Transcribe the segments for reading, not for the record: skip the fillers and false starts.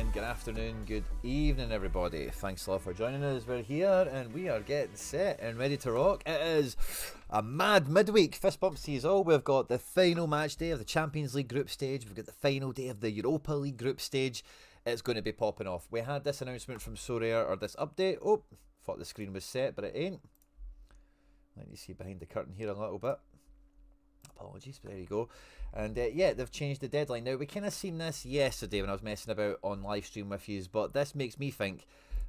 morning, good afternoon, good evening, everybody. Thanks a lot for joining us. We're here and we are getting set and ready to rock. It is a mad midweek. Fist bump sees all. We've got the final match day of the Champions League group stage. We've got the final day of the Europa League group stage. It's going to be popping off. We had this announcement from Sorare, or this update. Oh, thought the screen was set, but it ain't. Let me see behind the curtain here a little bit. Apologies, but there you go. And yeah, they've changed the deadline. Now, we kind of seen this yesterday when I was messing about on live stream with you, but this makes me think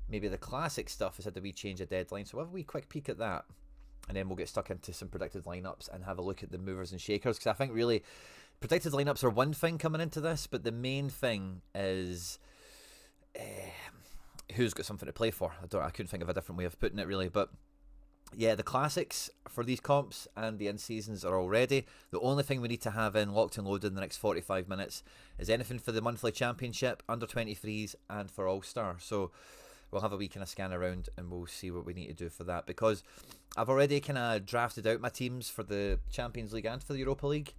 maybe the classic stuff has had to change the deadline. So we'll have a wee quick peek at that, and then we'll get stuck into some predicted lineups and have a look at the movers and shakers, because I think really predicted lineups are one thing coming into this, but the main thing is who's got something to play for. I couldn't think of a different way of putting it really, but yeah, the classics for these comps and the in-seasons are all ready. The only thing we need to have in locked and loaded in the next 45 minutes is anything for the monthly championship, under-23s, and for All-Star. So we'll have a wee kind of scan around and we'll see what we need to do for that, because I've already kind of drafted out my teams for the Champions League and for the Europa League.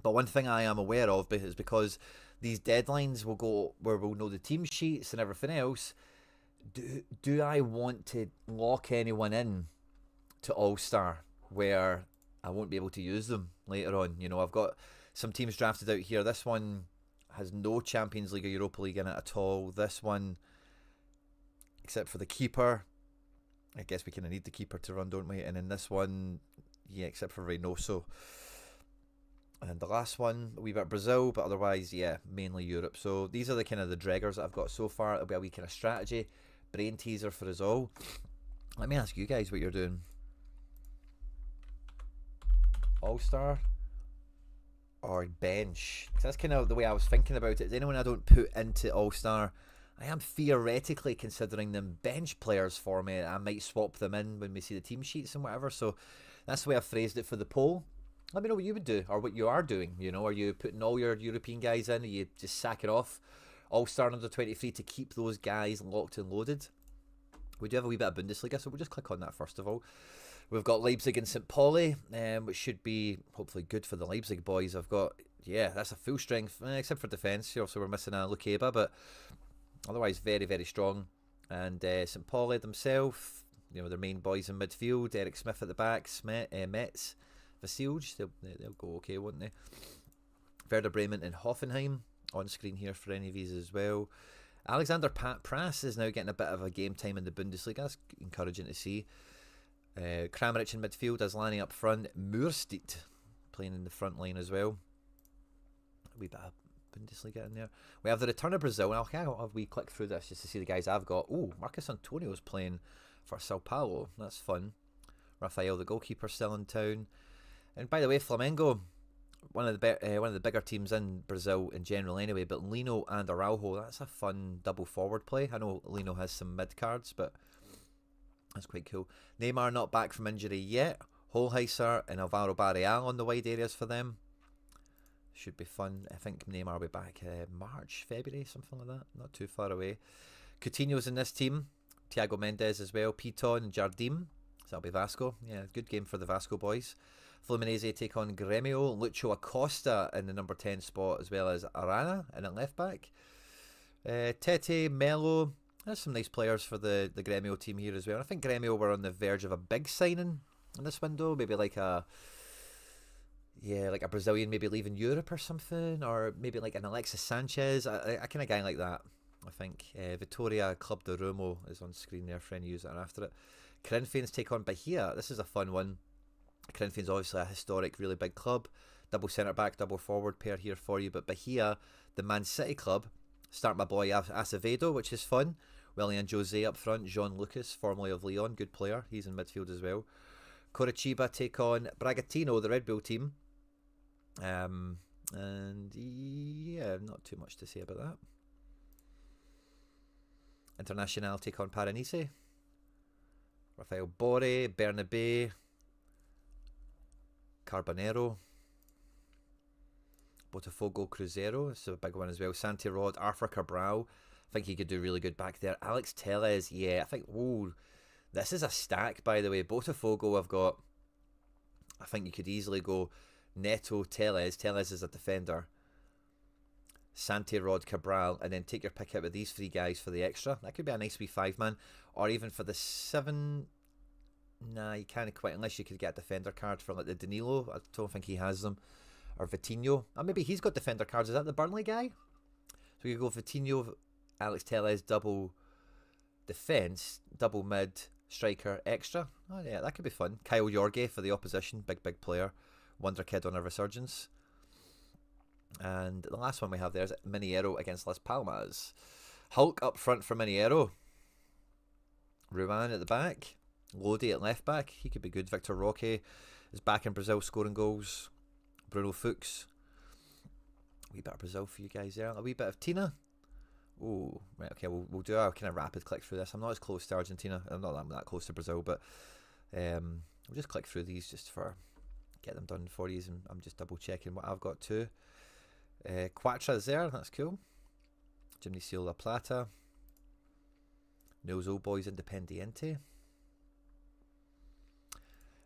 But one thing I am aware of is because these deadlines will go where we'll know the team sheets and everything else. Do I want to lock anyone in to All-Star where I won't be able to use them later on? You know, I've got some teams drafted out here. This one has no Champions League or Europa League in it at all. This one, except for the keeper, I guess we kind of need the keeper to run, don't we? And in this one, yeah, except for Reynoso. And the last one, a wee bit Brazil, but otherwise, yeah, mainly Europe. So these are the kind of the dreggers that I've got so far. It'll be a wee kind of strategy brain teaser for us all. Let me ask you guys what you're doing. All-Star or bench? Because that's kind of the way I was thinking about it. Is anyone I don't put into All-Star, I am theoretically considering them bench players for me. I might swap them in when we see the team sheets and whatever. So that's the way I've phrased it for the poll. Let me know what you would do, or what you are doing. You know, are you putting all your European guys in? Are you just sacking off All-Star under 23 to keep those guys locked and loaded? We do have a wee bit of Bundesliga, so we'll just click on that first of all. We've got Leipzig and St. Pauli, which should be hopefully good for the Leipzig boys. I've got, yeah, that's a full strength, except for defence. Also, we're missing a Lukeba, but otherwise very, very strong. And St. Pauli themselves, you know, their main boys in midfield, Eric Smith at the back, Metz, Vasilj, they'll go okay, won't they? Werder Bremen and Hoffenheim on screen here for any of these as well. Alexander Prass is now getting a bit of a game time in the Bundesliga. That's encouraging to see. Kramaric in midfield, Asllani up front, Moorstedt playing in the front line as well. A wee bit of Bundesliga in there. We have the return of Brazil, and I'll have a wee click through this just to see the guys I've got. Oh, Marcos Antonio's playing for Sao Paulo. That's fun. Rafael, the goalkeeper, still in town. And by the way, Flamengo, one of the bigger teams in Brazil in general anyway, but Lino and Araujo, that's a fun double forward play. I know Lino has some mid cards, but that's quite cool. Neymar not back from injury yet. Holheiser and Alvaro Barreal on the wide areas for them. Should be fun. I think Neymar will be back March, February, something like that. Not too far away. Coutinho's in this team. Thiago Mendes as well. Piton and Jardim. So that'll be Vasco. Yeah, good game for the Vasco boys. Fluminense take on Grêmio. Lucho Acosta in the number 10 spot, as well as Arana in at left back. Tete, Melo. There's some nice players for the Grêmio team here as well. I think Grêmio were on the verge of a big signing in this window. Maybe like a Brazilian maybe leaving Europe or something. Or maybe like an Alexis Sanchez. A kind of guy like that, I think. Vitória Club de Remo is on screen there for any user after it. Corinthians take on Bahia. This is a fun one. Corinthians obviously a historic, really big club. Double centre-back, double forward pair here for you. But Bahia, the Man City club, start my boy Acevedo, which is fun. Willian Jose up front. Jean Lucas, formerly of Lyon, good player. He's in midfield as well. Coritiba take on Bragantino, the Red Bull team. And yeah, not too much to say about that. Internacional take on Paranise. Rafael Borre, Bernabé, Carbonero, Botafogo Cruzeiro, this is a big one as well. Santi Rod, Arthur Cabral, I think he could do really good back there. Alex Telles, yeah, I think, oh, this is a stack, by the way. Botafogo, I've got, I think you could easily go Neto, Telles is a defender. Santi, Rod, Cabral, and then take your pick out with these three guys for the extra. That could be a nice wee 5-man. Or even for the 7... Nah, you can't quite, unless you could get a defender card for like the Danilo. I don't think he has them. Or Vitinho. Or maybe he's got defender cards. Is that the Burnley guy? So you go Vitinho, Alex Telles, double defence, double mid, striker, extra. Oh yeah, that could be fun. Kyle Jorge for the opposition, big player. Wonder Kid on a resurgence. And the last one we have there is Miniero against Las Palmas. Hulk up front for Miniero. Ruan at the back. Lodi at left back. He could be good. Victor Roque is back in Brazil scoring goals. Bruno Fuchs. A wee bit of Brazil for you guys there. A wee bit of Tina. Oh, right, okay, we'll do a kind of rapid click through this. I'm not as close to Argentina. I'm not that close to Brazil, but we'll just click through these just for get them done for you. And I'm just double checking what I've got too. Quatra's there, that's cool. Gimnasio La Plata. Nils Old Boys Independiente.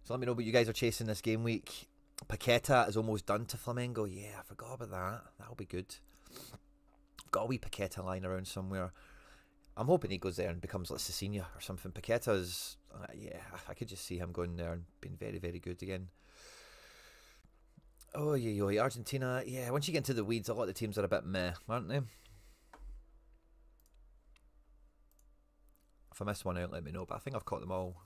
So let me know what you guys are chasing this game week. Paqueta is almost done to Flamengo. Yeah, I forgot about that. That'll be good. Got a wee Paqueta lying around somewhere. I'm hoping he goes there and becomes like Cecina or something. Paqueta's, yeah, I could just see him going there and being very good again. Oh, yeah, Argentina. Yeah, once you get into the weeds, a lot of the teams are a bit meh, aren't they? If I missed one out, let me know. But I think I've caught them all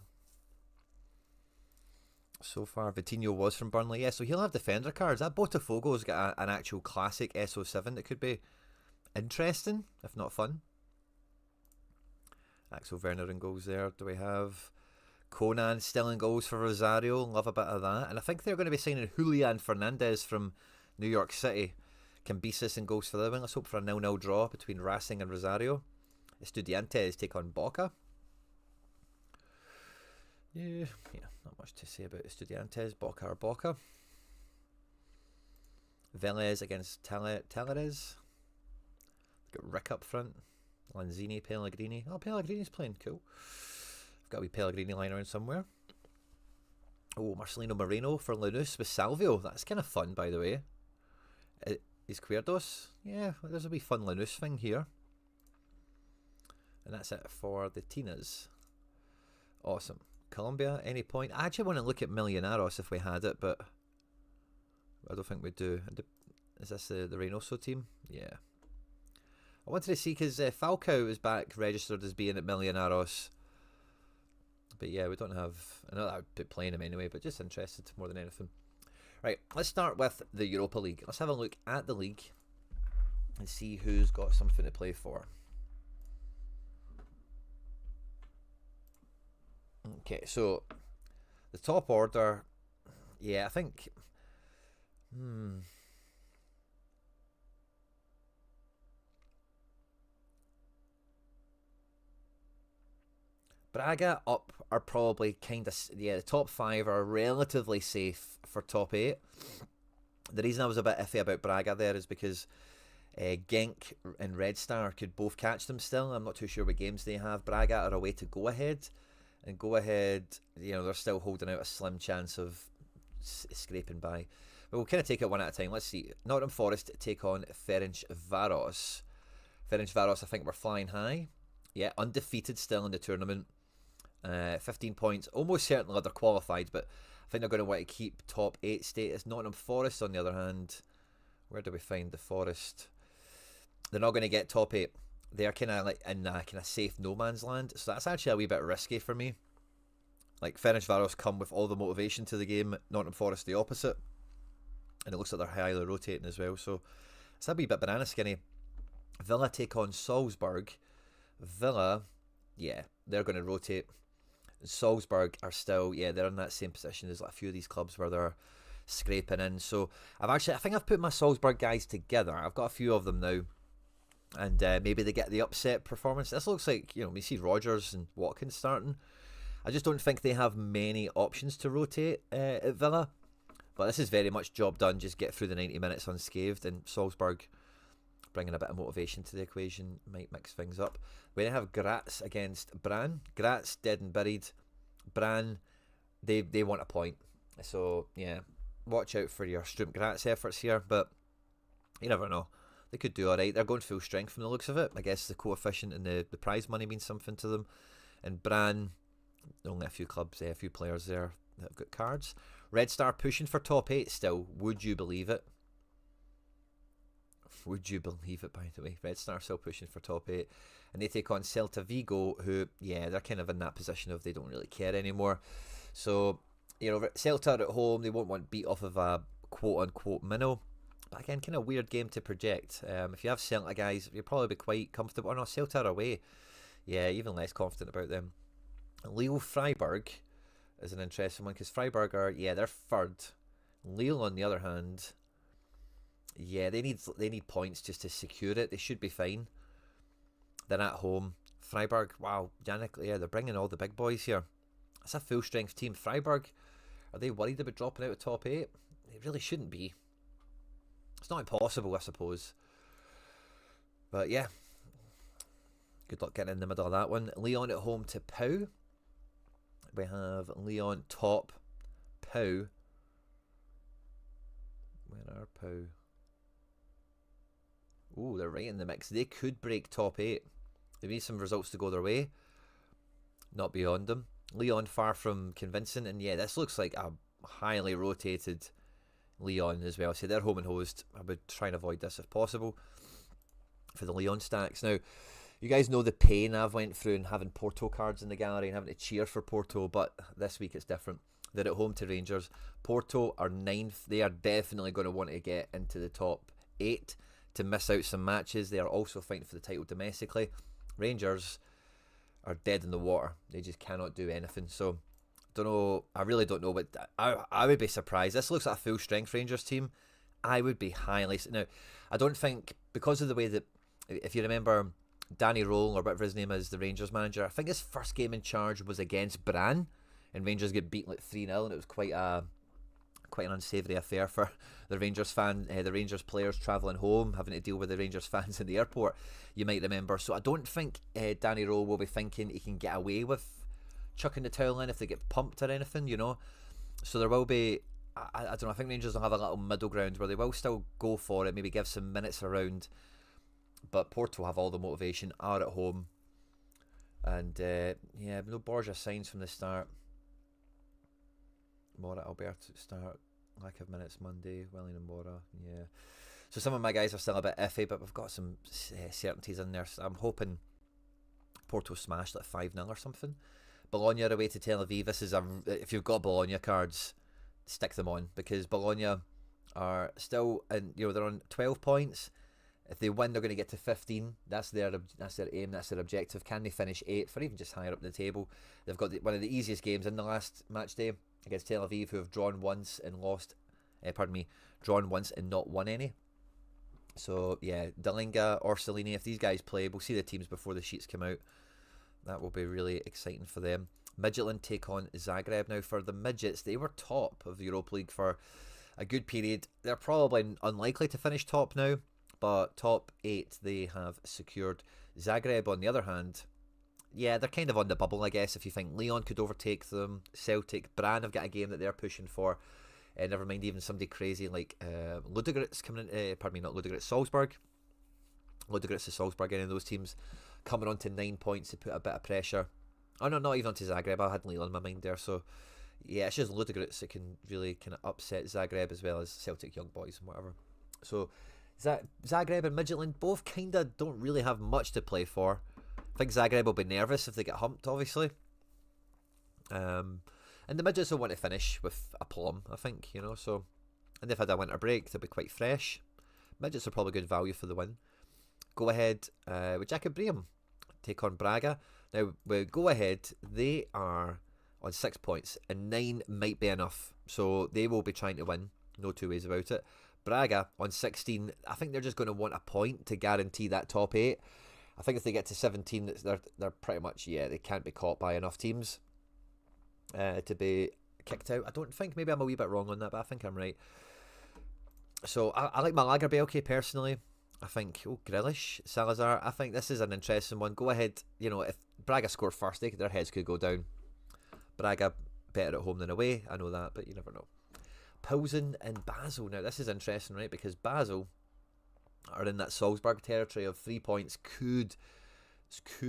so far. Vitinho was from Burnley. Yeah, so he'll have defender cards. That Botafogo's got an actual classic SO7 that could be interesting, if not fun. Axel Werner in goals there. Do we have Conan still in goals for Rosario? Love a bit of that. And I think they're going to be signing Julian Fernandez from New York City. Cambises in goals for them. Let's hope for a 0-0 draw between Racing and Rosario. Estudiantes take on Boca. Yeah, not much to say about Estudiantes. Boca or Boca. Vélez against Talleres. Got Rick up front. Lanzini, Pellegrini. Oh, Pellegrini's playing. Cool. I've got a wee Pellegrini lying around somewhere. Oh, Marcelino Moreno for Lanús with Salvio. That's kind of fun, by the way. Is Cuerdos? Yeah, there's a wee fun Lanús thing here. And that's it for the Tinas. Awesome. Colombia, any point? I actually want to look at Millonarios if we had it, but I don't think we do. Is this the Reynoso team? Yeah. I wanted to see because Falcao is back registered as being at Millonarios. But yeah, we don't have... I know that would be playing him anyway, but just interested more than anything. Right, let's start with the Europa League. Let's have a look at the league and see who's got something to play for. Okay, so the top order, yeah, I think, Braga up are probably kind of, yeah, the top 5 are relatively safe for top 8. The reason I was a bit iffy about Braga there is because Genk and Red Star could both catch them still. I'm not too sure what games they have. Braga are away to Go Ahead. And Go Ahead, you know, they're still holding out a slim chance of scraping by. But we'll kind of take it one at a time. Let's see. Nottingham Forest take on Ferencvaros. Ferencvaros, I think we're flying high. Yeah, undefeated still in the tournament. 15 points. Almost certainly they're qualified, but I think they're going to want to keep top 8 status. Nottingham Forest, on the other hand, where do we find the Forest? They're not going to get top 8. They're kind of like in kind of safe no man's land, so that's actually a wee bit risky for me. Like Ferencvaros come with all the motivation to the game, Nottingham Forest the opposite, and it looks like they're highly rotating as well. So it's a wee bit banana skinny. Villa take on Salzburg. Villa, yeah, they're going to rotate. Salzburg are still, yeah, they're in that same position as like a few of these clubs where they're scraping in. So I think I've put my Salzburg guys together. I've got a few of them now. And maybe they get the upset performance. This looks like, you know, we see Rodgers and Watkins starting. I just don't think they have many options to rotate at Villa. But this is very much job done. Just get through the 90 minutes unscathed. And Salzburg bringing a bit of motivation to the equation might mix things up. We then have Graz against Brann. Graz dead and buried. Brann, they want a point. So, yeah, watch out for your Sturm Graz efforts here. But you never know. they could do alright. They're going full strength from the looks of it. I guess the coefficient and the prize money means something to them. And Bran, only a few clubs, a few players there that have got cards. Red Star pushing for top 8 still. Would you believe it? Would you believe it, by the way? Red Star still pushing for top 8. And they take on Celta Vigo, who, yeah, they're kind of in that position of they don't really care anymore. So, you know, Celta are at home. They won't want beat off of a quote-unquote minnow. But again, kind of weird game to project. If you have Celta guys, you'll probably be quite comfortable. Oh no, Celta are away. Yeah, even less confident about them. Lille Freiburg is an interesting one because Freiburg are, yeah, they're third. Lille, on the other hand, yeah, they need points just to secure it. They should be fine. They're at home. Freiburg, wow, Yannick, yeah, they're bringing all the big boys here. It's a full strength team. Freiburg, are they worried about dropping out of top 8? They really shouldn't be. It's not impossible, I suppose. But yeah, good luck getting in the middle of that one. Lyon at home to Pau. We have Lyon top, Pau. Where are Pau? Oh, they're right in the mix. They could break top 8. They need some results to go their way. Not beyond them. Lyon far from convincing. And yeah, this looks like a highly rotated Lyon as well. So they're home and host. I would try and avoid this if possible for the Lyon stacks. Now, you guys know the pain I've went through in having Porto cards in the gallery and having to cheer for Porto, but this week it's different. They're at home to Rangers. Porto are 9th. They are definitely going to want to get into the top 8 to miss out some matches. They are also fighting for the title domestically. Rangers are dead in the water. They just cannot do anything. So, don't know. I really don't know, but I would be surprised. This looks like a full strength Rangers team. I would be highly... Now, I don't think, because of the way that, if you remember, Danny Roll, or whatever his name is, the Rangers manager, I think his first game in charge was against Bran, and Rangers get beaten like 3-0, and it was quite an unsavoury affair for the Rangers the Rangers players travelling home, having to deal with the Rangers fans in the airport, you might remember. So I don't think Danny Roll will be thinking he can get away with chucking the towel in if they get pumped or anything, you know. So there will be, I don't know, I think Rangers will have a little middle ground where they will still go for it, maybe give some minutes around. But Porto have all the motivation, are at home. And yeah, no Borja signs from the start. Mora Alberto start, lack of minutes Monday, Willian and Mora, yeah. So some of my guys are still a bit iffy, but we've got some certainties in there. So I'm hoping Porto smashed like 5-0 or something. Bologna are away to Tel Aviv. This is if you've got Bologna cards, stick them on, because Bologna are still, and you know, they're on 12 points. If they win, they're going to get to 15. That's their aim. That's their objective. Can they finish 8th or even just higher up the table? They've got one of the easiest games in the last match day against Tel Aviv, who have drawn once and lost. Drawn once and not won any. So yeah, Dalinga, Orsolini, if these guys play, we'll see the teams before the sheets come out. That will be really exciting for them. Midtjylland take on Zagreb. Now, for the Midgets, they were top of the Europa League for a good period. They're probably unlikely to finish top now, but top 8 they have secured. Zagreb, on the other hand, yeah, they're kind of on the bubble, I guess, if you think Lyon could overtake them. Celtic, Bran have got a game that they're pushing for. Never mind even somebody crazy like Ludogorets coming in, not Ludogorets, Salzburg. Ludogorets is Salzburg, any of those teams coming on to 9 points to put a bit of pressure. Oh no, not even onto Zagreb. I had Lille in my mind there. So yeah, it's just Ludogorets that can really kind of upset Zagreb, as well as Celtic young boys and whatever. So Zagreb and Midtjylland both kind of don't really have much to play for. I think Zagreb will be nervous if they get humped, obviously. And the Midgets will want to finish with a plum, I think, you know. So, and they've had a winter break, they'll be quite fresh. Midgets are probably good value for the win. Go ahead with Jacob Breham take on Braga. Now, with Go Ahead, they are on 6 points, and 9 might be enough. So they will be trying to win, no two ways about it. Braga on 16, I think they're just going to want a point to guarantee that top 8. I think if they get to 17, they're pretty much, yeah, they can't be caught by enough teams to be kicked out. I don't think, maybe I'm a wee bit wrong on that, but I think I'm right. So I like Malaga Belke personally. I think, Grealish, Salazar, I think this is an interesting one. Go Ahead, you know, if Braga score first, their heads could go down. Braga better at home than away, I know that, but you never know. Pilsen and Basel. Now, this is interesting, right? Because Basel are in that Salzburg territory of 3 points, could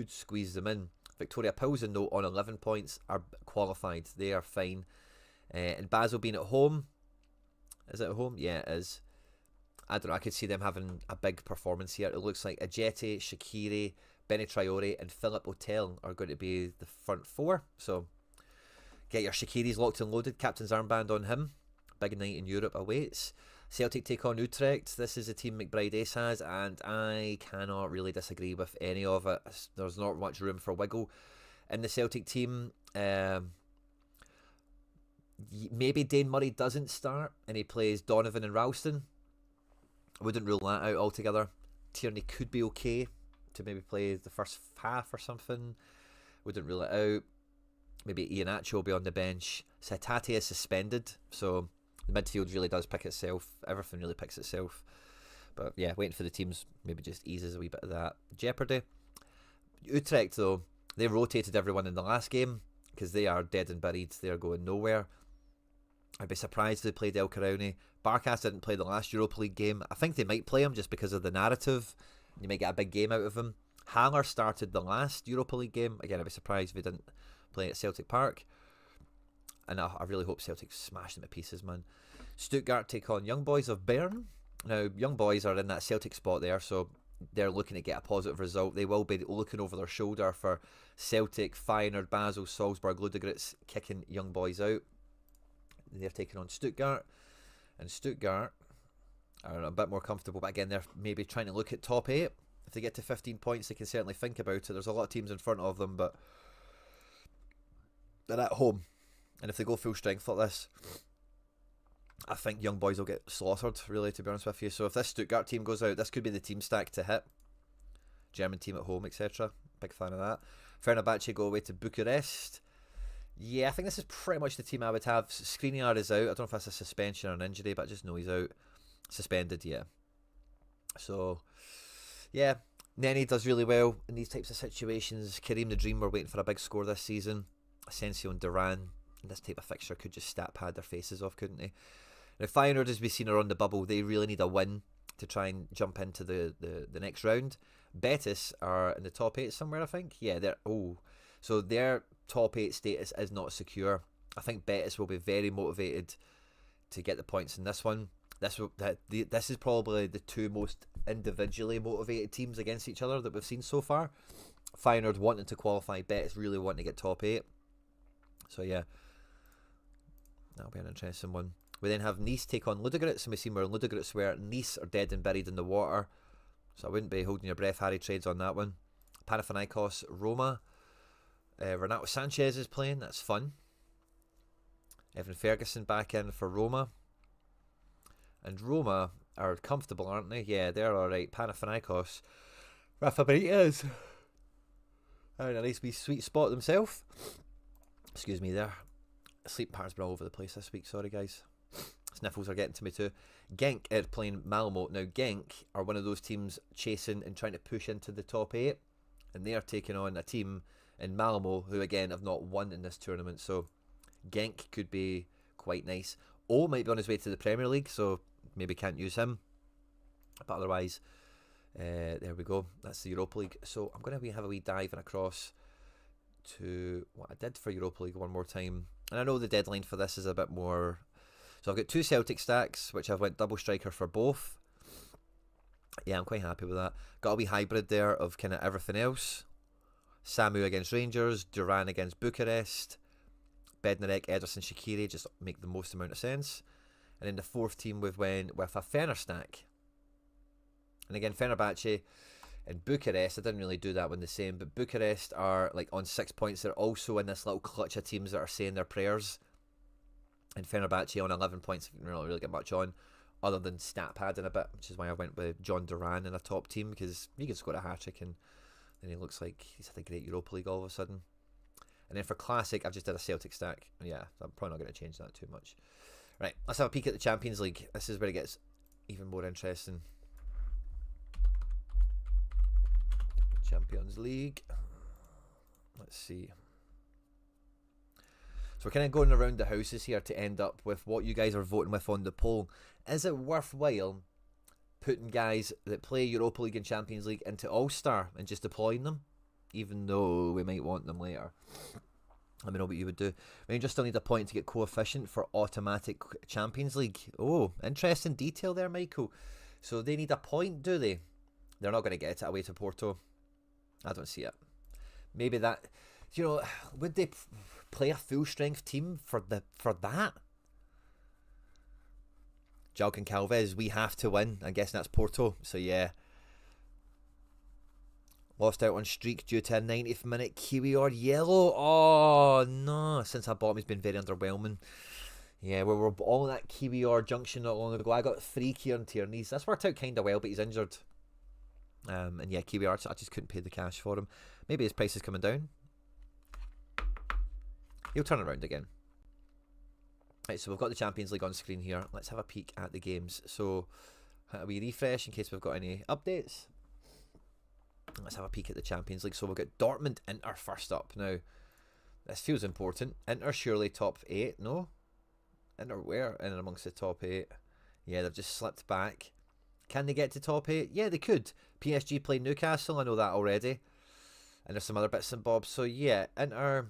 squeeze them in. Victoria Pilsen, though, on 11 points, are qualified. They are fine. And Basel being at home, is it at home? Yeah, it is. I don't know, I could see them having a big performance here. It looks like Ajeti, Shaqiri, Benny Traore and Philip Otel are going to be the front four. So get your Shaqiris locked and loaded. Captain's armband on him. Big night in Europe awaits. Celtic take on Utrecht. This is a team McBride Ace has, and I cannot really disagree with any of it. There's not much room for wiggle in the Celtic team. Maybe Dane Murray doesn't start and he plays Donovan and Ralston. I wouldn't rule that out altogether. Tierney could be okay to maybe play the first half or something. Wouldn't rule it out. Maybe Iheanacho will be on the bench. Satata is suspended, so the midfield really does pick itself. Everything really picks itself. But yeah, waiting for the teams maybe just eases a wee bit of that jeopardy. Utrecht, though, they rotated everyone in the last game because they are dead and buried. They're going nowhere. I'd be surprised if they played El Karauni. Barkas didn't play the last Europa League game. I think they might play him just because of the narrative. You might get a big game out of him. Haller started the last Europa League game. Again, I'd be surprised if he didn't play at Celtic Park. And I really hope Celtic smash them to pieces, man. Stuttgart take on Young Boys of Bern. Now, Young Boys are in that Celtic spot there, so they're looking to get a positive result. They will be looking over their shoulder for Celtic, Feyenoord, Basel, Salzburg, Ludogorets kicking Young Boys out. They're taking on Stuttgart. And Stuttgart are a bit more comfortable, but again, they're maybe trying to look at top 8. If they get to 15 points, they can certainly think about it. There's a lot of teams in front of them, but they're at home. And if they go full strength like this, I think Young Boys will get slaughtered, really, to be honest with you. So if this Stuttgart team goes out, this could be the team stack to hit. German team at home, etc. Big fan of that. Fenerbahce go away to Bucharest. Yeah, I think this is pretty much the team I would have. Skriniar is out. I don't know if that's a suspension or an injury, but I just know he's out. Suspended, yeah. So, yeah, Nene does really well in these types of situations. Kareem the Dream, we're waiting for a big score this season. Asensio and Duran, in this type of fixture, could just stat pad their faces off, couldn't they? Now, Feyenoord, as we've seen, are on the bubble. They really need a win to try and jump into the next round. Betis are in the top 8 somewhere, I think. Yeah, they're... Oh, so their top 8 status is not secure. I think Betis will be very motivated to get the points in this one. This is probably the two most individually motivated teams against each other that we've seen so far. Feyenoord wanting to qualify, Betis really wanting to get top 8. So yeah, that'll be an interesting one. We then have Nice take on Ludogorets, and we've seen where Ludogorets were. Nice are dead and buried in the water, so I wouldn't be holding your breath, Harry Trades, on that one. Panathinaikos, Roma. Renato Sanchez is playing, that's fun. Evan Ferguson back in for Roma. And Roma are comfortable, aren't they? Yeah, they're alright. Panathinaikos. Rafa Benitez. They're in a nice wee sweet spot themselves. Excuse me there. Sleep patterns been all over the place this week, sorry guys. Sniffles are getting to me too. Genk are playing Malmo. Now Genk are one of those teams chasing and trying to push into the top 8. And they are taking on a team in Malmo, who again have not won in this tournament, so Genk could be quite nice. O might be on his way to the Premier League, so maybe can't use him, but otherwise there we go, that's the Europa League. So I'm going to have a wee dive and across to what I did for Europa League one more time, and I know the deadline for this is a bit more, so I've got 2 Celtic stacks which I've went double striker for both. Yeah, I'm quite happy with that. Got a wee hybrid there of kind of everything else. Samu against Rangers, Duran against Bucharest, Bednarek, Ederson, Shaqiri, just make the most amount of sense. And then the fourth team we've went with a Fener stack. And again, Fenerbahce and Bucharest, I didn't really do that one the same, but Bucharest are like on 6 points. They're also in this little clutch of teams that are saying their prayers. And Fenerbahce on 11 points, didn't really get much on, other than stat padding a bit, which is why I went with John Duran in a top team, because he can score a hat-trick and then he looks like he's had a great Europa League all of a sudden. And then for Classic, I've just did a Celtic stack. Yeah, I'm probably not going to change that too much. Right, let's have a peek at the Champions League. This is where it gets even more interesting. Champions League. Let's see. So we're kind of going around the houses here to end up with what you guys are voting with on the poll. Is it worthwhile putting guys that play Europa League and Champions League into All-Star and just deploying them, even though we might want them later. Let me know what you would do. Rangers still need a point to get coefficient for automatic Champions League. Oh, interesting detail there, Michael. So they need a point, do they? They're not going to get it away to Porto. I don't see it. Maybe that, would they play a full strength team for that? Jalk and Calvez, we have to win. I guess that's Porto. So yeah. Lost out on streak due to a 90th minute Kiwi or yellow. Oh no! Since I bought him, he's been very underwhelming. Yeah, we were all in that Kiwi or junction not long ago. I got 3 Kieran Tierney's. That's worked out kind of well, but he's injured. And yeah, Kiwi Arts, I just couldn't pay the cash for him. Maybe his price is coming down. He'll turn around again. Right, so we've got the Champions League on screen here. Let's have a peek at the games. So we refresh in case we've got any updates. Let's have a peek at the Champions League. So we've got Dortmund, Inter first up. Now, this feels important. Inter surely top 8, no? Inter where? In and amongst the top 8. Yeah, they've just slipped back. Can they get to top 8? Yeah, they could. PSG play Newcastle, I know that already. And there's some other bits and bobs. So yeah, Inter,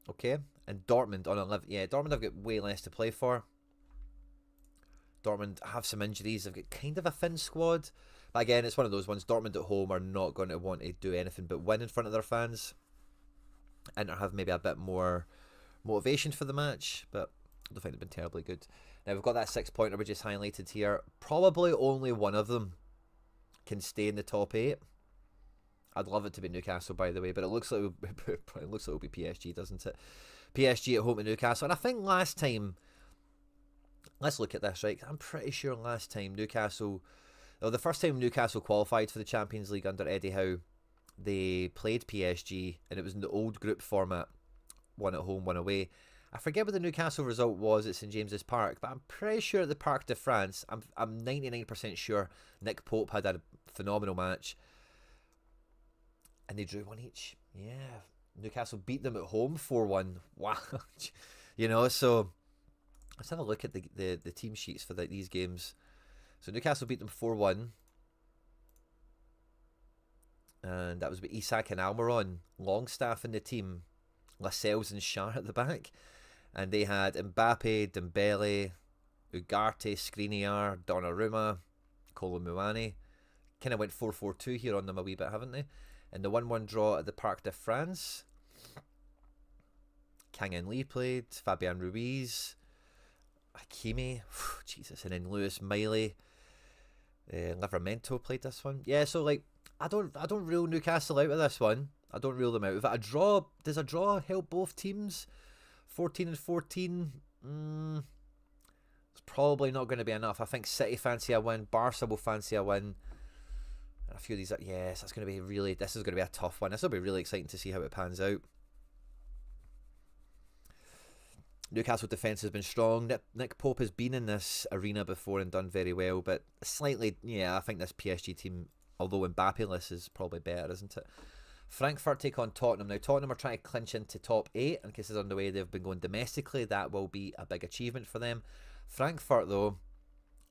okay. And Dortmund on 11. Yeah, Dortmund have got way less to play for. Dortmund have some injuries. They've got kind of a thin squad. But again, it's one of those ones. Dortmund at home are not going to want to do anything but win in front of their fans. Inter have maybe a bit more motivation for the match, but I don't think they've been terribly good. Now we've got that 6-pointer we just highlighted here. Probably only one of them can stay in the top 8. I'd love it to be Newcastle, by the way, but it looks like it'll be PSG, doesn't it? PSG at home to Newcastle, and I think last time, let's look at this, right? I'm pretty sure last time the first time Newcastle qualified for the Champions League under Eddie Howe, they played PSG, and it was in the old group format, one at home, one away. I forget what the Newcastle result was at St James's Park, but I'm pretty sure at the Parc de France, I'm 99% sure Nick Pope had a phenomenal match, and they drew 1 each. Yeah, Newcastle beat them at home 4-1. Wow, So let's have a look at the team sheets for these games. So Newcastle beat them 4-1, and that was with Isak and Almiron, Longstaff in the team, Lascelles and Schär at the back. And they had Mbappe, Dembele, Ugarte, Skriniar, Donnarumma, Kolomuani. Kind of went 4-4-2 here on them a wee bit, haven't they? And the 1-1 draw at the Parc de France. Kang In Lee played, Fabian Ruiz, Hakimi, Jesus, and then Lewis Miley, Livramento played this one. Yeah, so like I don't rule Newcastle out of this one. I don't rule them out. If a draw, does a draw help both teams? 14 and 14. It's probably not going to be enough. I think City fancy a win. Barca will fancy a win. And a few of these, yes, that's going to be this is going to be a tough one. This will be really exciting to see how it pans out. Newcastle defence has been strong. Nick Pope has been in this arena before and done very well, but slightly, I think this PSG team, although Mbappe-less, is probably better, isn't it? Frankfurt take on Tottenham. Now, Tottenham are trying to clinch into top 8. In case it's on the way they've been going domestically, that will be a big achievement for them. Frankfurt, though,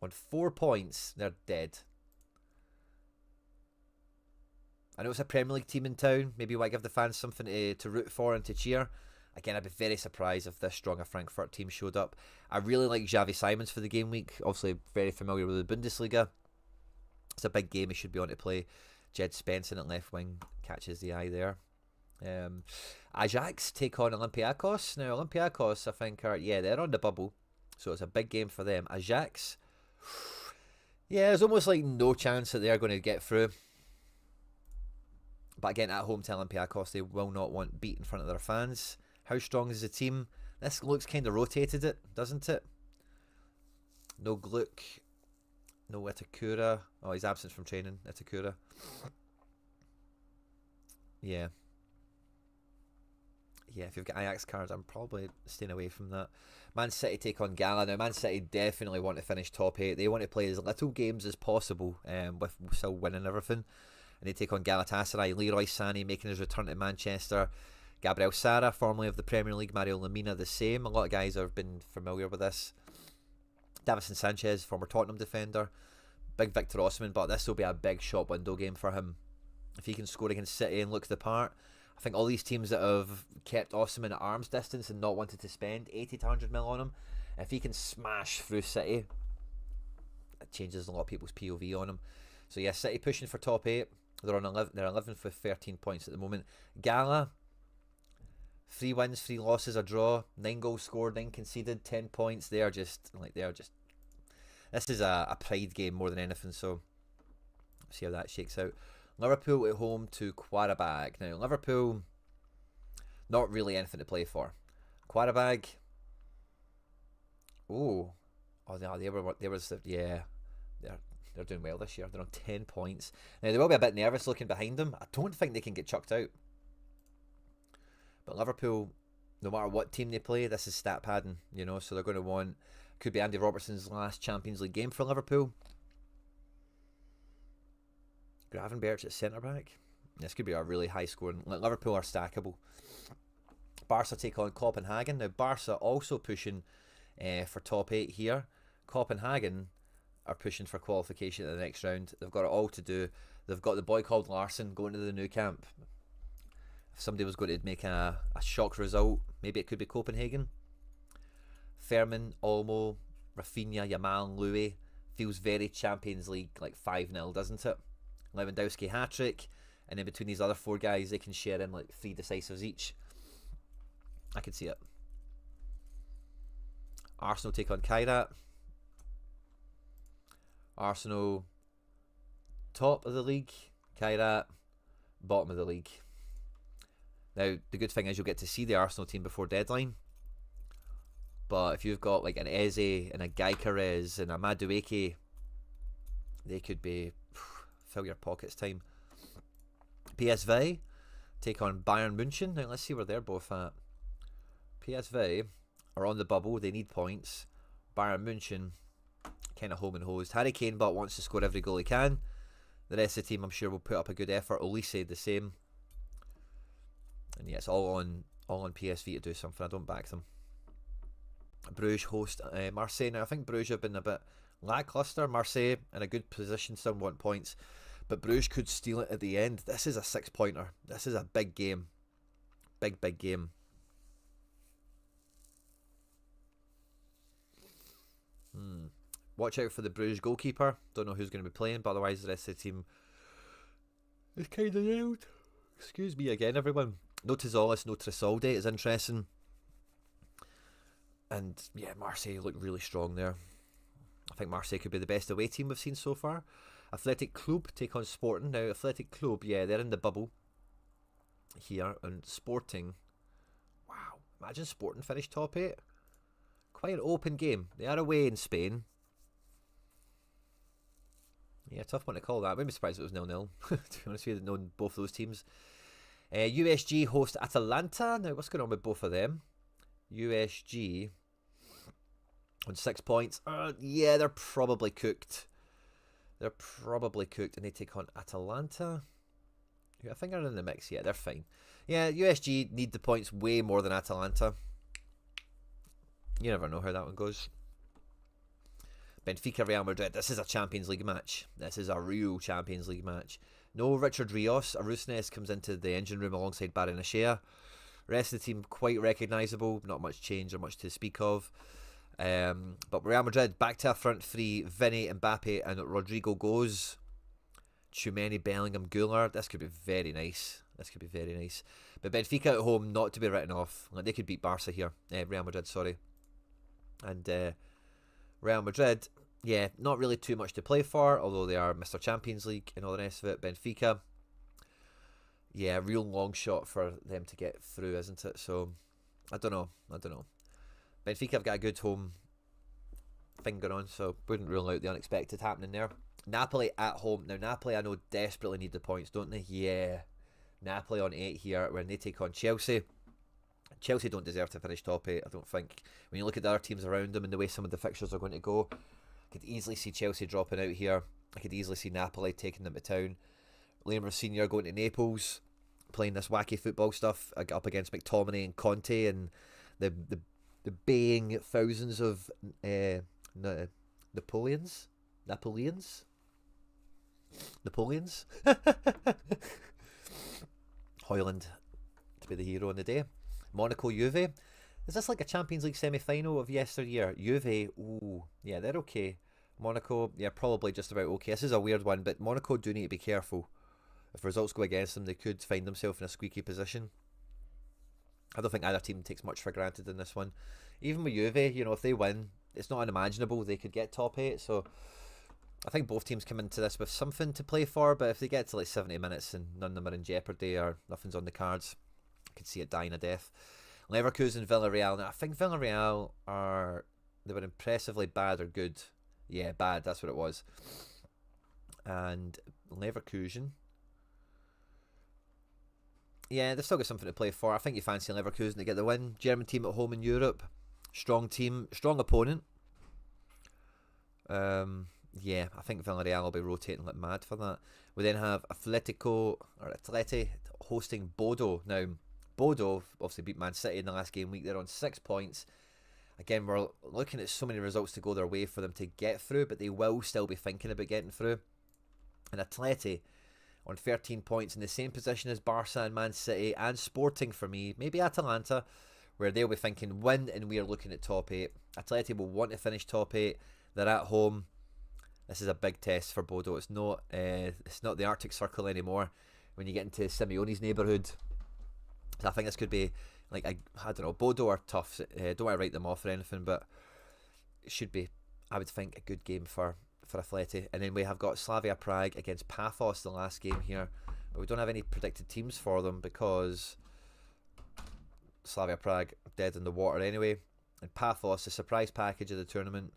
on 4 points, they're dead. I know it's a Premier League team in town. Maybe you want to give the fans something to root for and to cheer. Again, I'd be very surprised if this strong a Frankfurt team showed up. I really like Xavi Simons for the game week. Obviously, very familiar with the Bundesliga. It's a big game. He should be on to play. Jed Spencer at left wing catches the eye there. Ajax take on Olympiacos. Now, Olympiacos, I think, they're on the bubble. So it's a big game for them. Ajax, there's almost like no chance that they're going to get through. But again, at home to Olympiacos, they will not want beat in front of their fans. How strong is the team? This looks kind of rotated, doesn't it? No Gluck. No Itakura. Oh, he's absent from training. Itakura. Yeah. Yeah, if you've got Ajax cards, I'm probably staying away from that. Man City take on Gala. Now, Man City definitely want to finish top 8. They want to play as little games as possible with still winning everything. And they take on Galatasaray. Leroy Sané making his return to Manchester. Gabriel Sara, formerly of the Premier League. Mario Lemina, the same. A lot of guys have been familiar with this. Davison Sanchez, former Tottenham defender. big Victor Osimhen, but this will be a big shop window game for him. If he can score against City and look the part, I think all these teams that have kept Osimhen at arm's distance and not wanted to spend 80 to 100 mil on him, if he can smash through City, it changes a lot of people's POV on him. So yeah, City pushing for top 8. They're on 11. They're 11th with 13 points at the moment. Gala, 3 wins, 3 losses, a draw, 9 goals scored, 9 conceded, 10 points. They are just. This is a pride game more than anything. So let's see how that shakes out. Liverpool at home to Qarabag. Now Liverpool, not really anything to play for. Qarabag. Oh no, they're doing well this year. They're on 10 points. Now they will be a bit nervous looking behind them. I don't think they can get chucked out. But Liverpool, no matter what team they play, this is stat padding, you know, so they're going to want, could be Andy Robertson's last Champions League game for Liverpool. Gravenberch at centre back. This could be a really high scoring. Liverpool are stackable. Barca take on Copenhagen. Now Barca also pushing for top 8 here. Copenhagen are pushing for qualification in the next round. They've got it all to do. They've got the boy called Larson going to the Nou Camp. If somebody was going to make a shock result, maybe it could be Copenhagen. Fermin, Olmo, Rafinha, Yamal, Louis. Feels very Champions League, like 5-0, doesn't it? Lewandowski hat-trick. And then between these other 4 guys, they can share in like 3 decisives each. I can see it. Arsenal take on Kairat. Arsenal top of the league. Kairat bottom of the league. Now, the good thing is you'll get to see the Arsenal team before deadline. But if you've got like an Eze and a Gyökeres and a Madueke, they could be fill your pockets time. PSV take on Bayern München. Now, let's see where they're both at. PSV are on the bubble. They need points. Bayern München, kind of home and hosed. Harry Kane but wants to score every goal he can. The rest of the team, I'm sure, will put up a good effort. Olise the same. And yeah, it's all on PSV to do something. I don't back them. Bruges host Marseille. Now I think Bruges have been a bit lackluster. Marseille in a good position, still want points, but Bruges could steal it at the end. This is a 6-pointer. This is a big game. Big game. Watch out for the Bruges goalkeeper. Don't know who's going to be playing, but otherwise the rest of the team is kind of nailed. Excuse me again, everyone. No Tizolis, no Trisolde is interesting. And yeah, Marseille look really strong there. I think Marseille could be the best away team we've seen so far. Athletic Club take on Sporting. Now, Athletic Club, yeah, they're in the bubble here. And Sporting, wow, imagine Sporting finish top 8. Quite an open game. They are away in Spain. Yeah, tough one to call that. I wouldn't be surprised if it was 0-0. To be honest with you, knowing both those teams. USG host Atalanta. Now, what's going on with both of them? USG on 6 points. Yeah, they're probably cooked. They're probably cooked, and they take on Atalanta, who I think are in the mix. Yeah, they're fine. Yeah, USG need the points way more than Atalanta. You never know how that one goes. Benfica Real Madrid. This is a Champions League match. This is a real Champions League match. No Richard Rios. Arusnes comes into the engine room alongside Baranachea. Rest of the team quite recognisable. Not much change or much to speak of. But Real Madrid back to a front three. Vinny, Mbappe and Rodrigo goes. Tchouameni, Bellingham, Goulart. This could be very nice. But Benfica at home, not to be written off. Like, they could beat Barca here. Real Madrid, sorry. And Real Madrid, yeah, not really too much to play for, although they are Mr. Champions League and all the rest of it. Benfica, yeah, real long shot for them to get through, isn't it? So, I don't know. Benfica have got a good home thing going on, so wouldn't rule out the unexpected happening there. Napoli at home. Now, Napoli, I know, desperately need the points, don't they? Yeah. Napoli on 8 here, when they take on Chelsea. Chelsea don't deserve to finish top 8, I don't think. When you look at the other teams around them and the way some of the fixtures are going to go, I could easily see Chelsea dropping out here. I could easily see Napoli taking them to town. Liam Senior going to Naples, playing this wacky football stuff up against McTominay and Conte and the baying thousands of Napoleons. Napoleons. Hoyland to be the hero on the day. Monaco Juve. Is this like a Champions League semi-final of yesteryear? Juve, ooh, yeah, they're okay. Monaco, yeah, probably just about okay. This is a weird one, but Monaco do need to be careful. If results go against them, they could find themselves in a squeaky position. I don't think either team takes much for granted in this one. Even with Juve, you know, if they win, it's not unimaginable they could get top 8, so I think both teams come into this with something to play for, but if they get to like 70 minutes and none of them are in jeopardy or nothing's on the cards, I could see it dying a death. Leverkusen, Villarreal. Now, I think Villarreal they were impressively bad or good. Yeah, bad, that's what it was. And Leverkusen, yeah, they've still got something to play for. I think you fancy Leverkusen to get the win. German team at home in Europe. Strong team, strong opponent. Yeah, I think Villarreal will be rotating like mad for that. We then have Atleti hosting Bodo. Now, Bodo obviously beat Man City in the last game week. They're on 6 points. Again, we're looking at so many results to go their way for them to get through, but they will still be thinking about getting through. And Atleti on 13 points in the same position as Barca and Man City and Sporting for me, maybe Atalanta, where they'll be thinking win and we are looking at top 8. Atleti will want to finish top 8. They're at home. This is a big test for Bodo. It's not the Arctic Circle anymore when you get into Simeone's neighbourhood. So I think this could be like, I don't know, Bodo are tough. Don't want to write them off or anything, but it should be, I would think, a good game for Atleti. And then we have got Slavia Prague against Paphos the last game here, but we don't have any predicted teams for them because Slavia Prague dead in the water anyway. And Paphos, the surprise package of the tournament,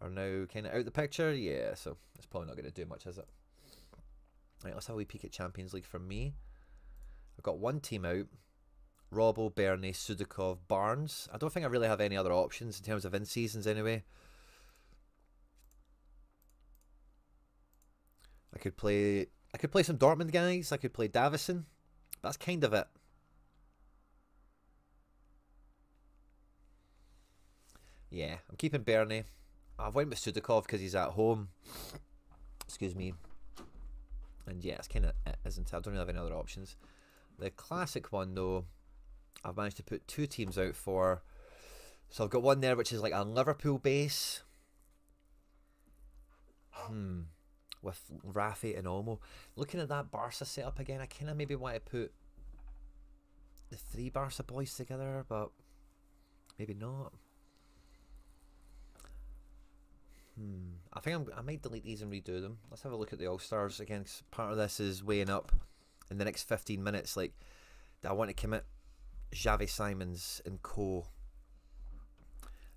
are now kind of out the picture. Yeah, so it's probably not going to do much, is it? Right, let's have a wee peek at Champions League for me. I've got one team out. Robbo, Bernie, Sudakov, Barnes. I don't think I really have any other options in terms of in-seasons anyway. I could play some Dortmund guys. I could play Davison. That's kind of it. Yeah, I'm keeping Bernie. I've went with Sudakov because he's at home. Excuse me. And yeah, it's kind of it, isn't it? I don't really have any other options. The classic one, though, I've managed to put two teams out for. So I've got one there which is like a Liverpool base. With Rafi and Olmo. Looking at that Barca setup again, I kind of maybe want to put the three Barca boys together, but maybe not. I think I might delete these and redo them. Let's have a look at the All-Stars again, 'cause part of this is weighing up in the next 15 minutes. Like, do I want to commit Xavi Simons and co?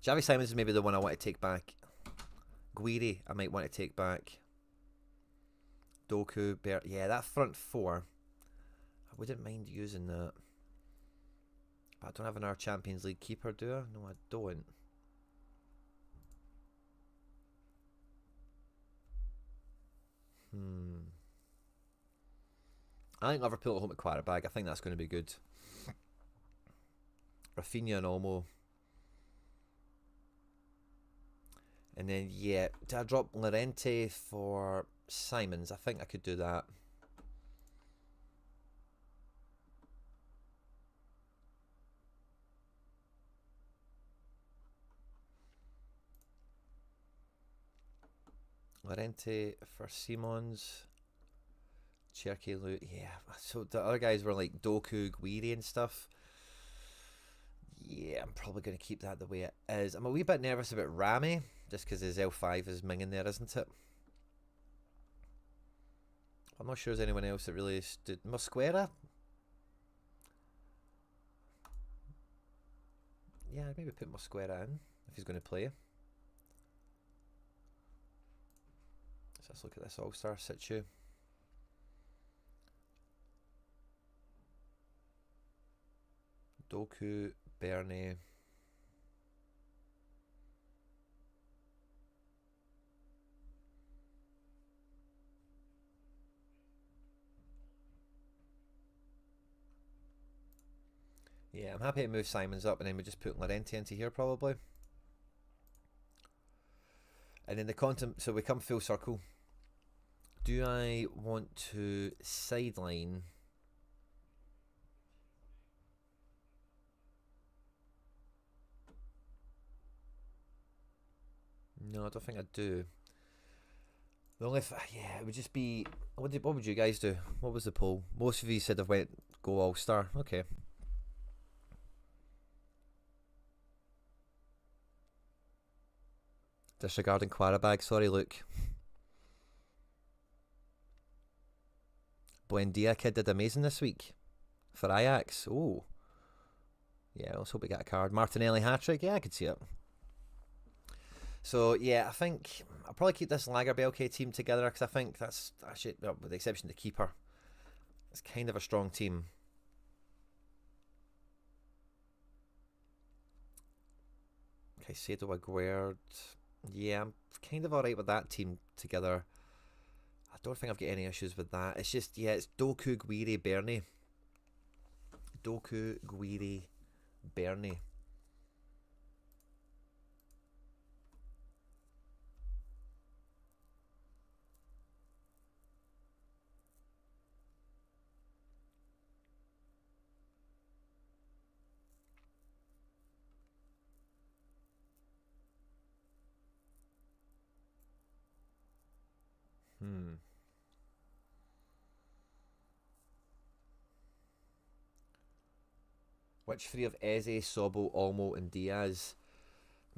Xavi Simons is maybe the one I want to take back. Guiri, I might want to take back. Doku, yeah, that front four, I wouldn't mind using that. But I don't have another Champions League keeper, do I? No, I don't. I think Liverpool at home at Quarterback. I think that's going to be good. Rafinha and Olmo. And then, yeah, did I drop Llorente for Simons? I think I could do that. Llorente for Simons. Cherky, yeah. So the other guys were like Doku, Guiri and stuff. Yeah, I'm probably going to keep that the way it is. I'm a wee bit nervous about Rami, just because his L5 is minging there, isn't it? I'm not sure there's anyone else that really stood. Mosquera? Yeah, I'd maybe put Mosquera in if he's going to play. So let's look at this All-Star situ. Doku, Bernie. Yeah, I'm happy to move Simons up and then we just put Llorente into here probably. And then the content, so we come full circle. Do I want to sideline? No, I don't think I do. The only, yeah, it would just be. What would you guys do? What was the poll? Most of you said I've went go All Star. Okay. Disregarding Quarabag. Sorry, Luke. Buendia kid did amazing this week for Ajax. Oh, yeah. Let's hope we get a card. Martinelli hat-trick. Yeah, I could see it. So yeah, I think I'll probably keep this Lagerbielke team together because I think that's actually, well, with the exception of the keeper, it's kind of a strong team. Caicedo, Aguerd. Yeah, I'm kind of alright with that team together. I don't think I've got any issues with that. It's just, yeah, it's Doku, Guiri, Bernie. Doku, Guiri, Bernie. Which three of Eze, Sobel, Olmo, and Diaz?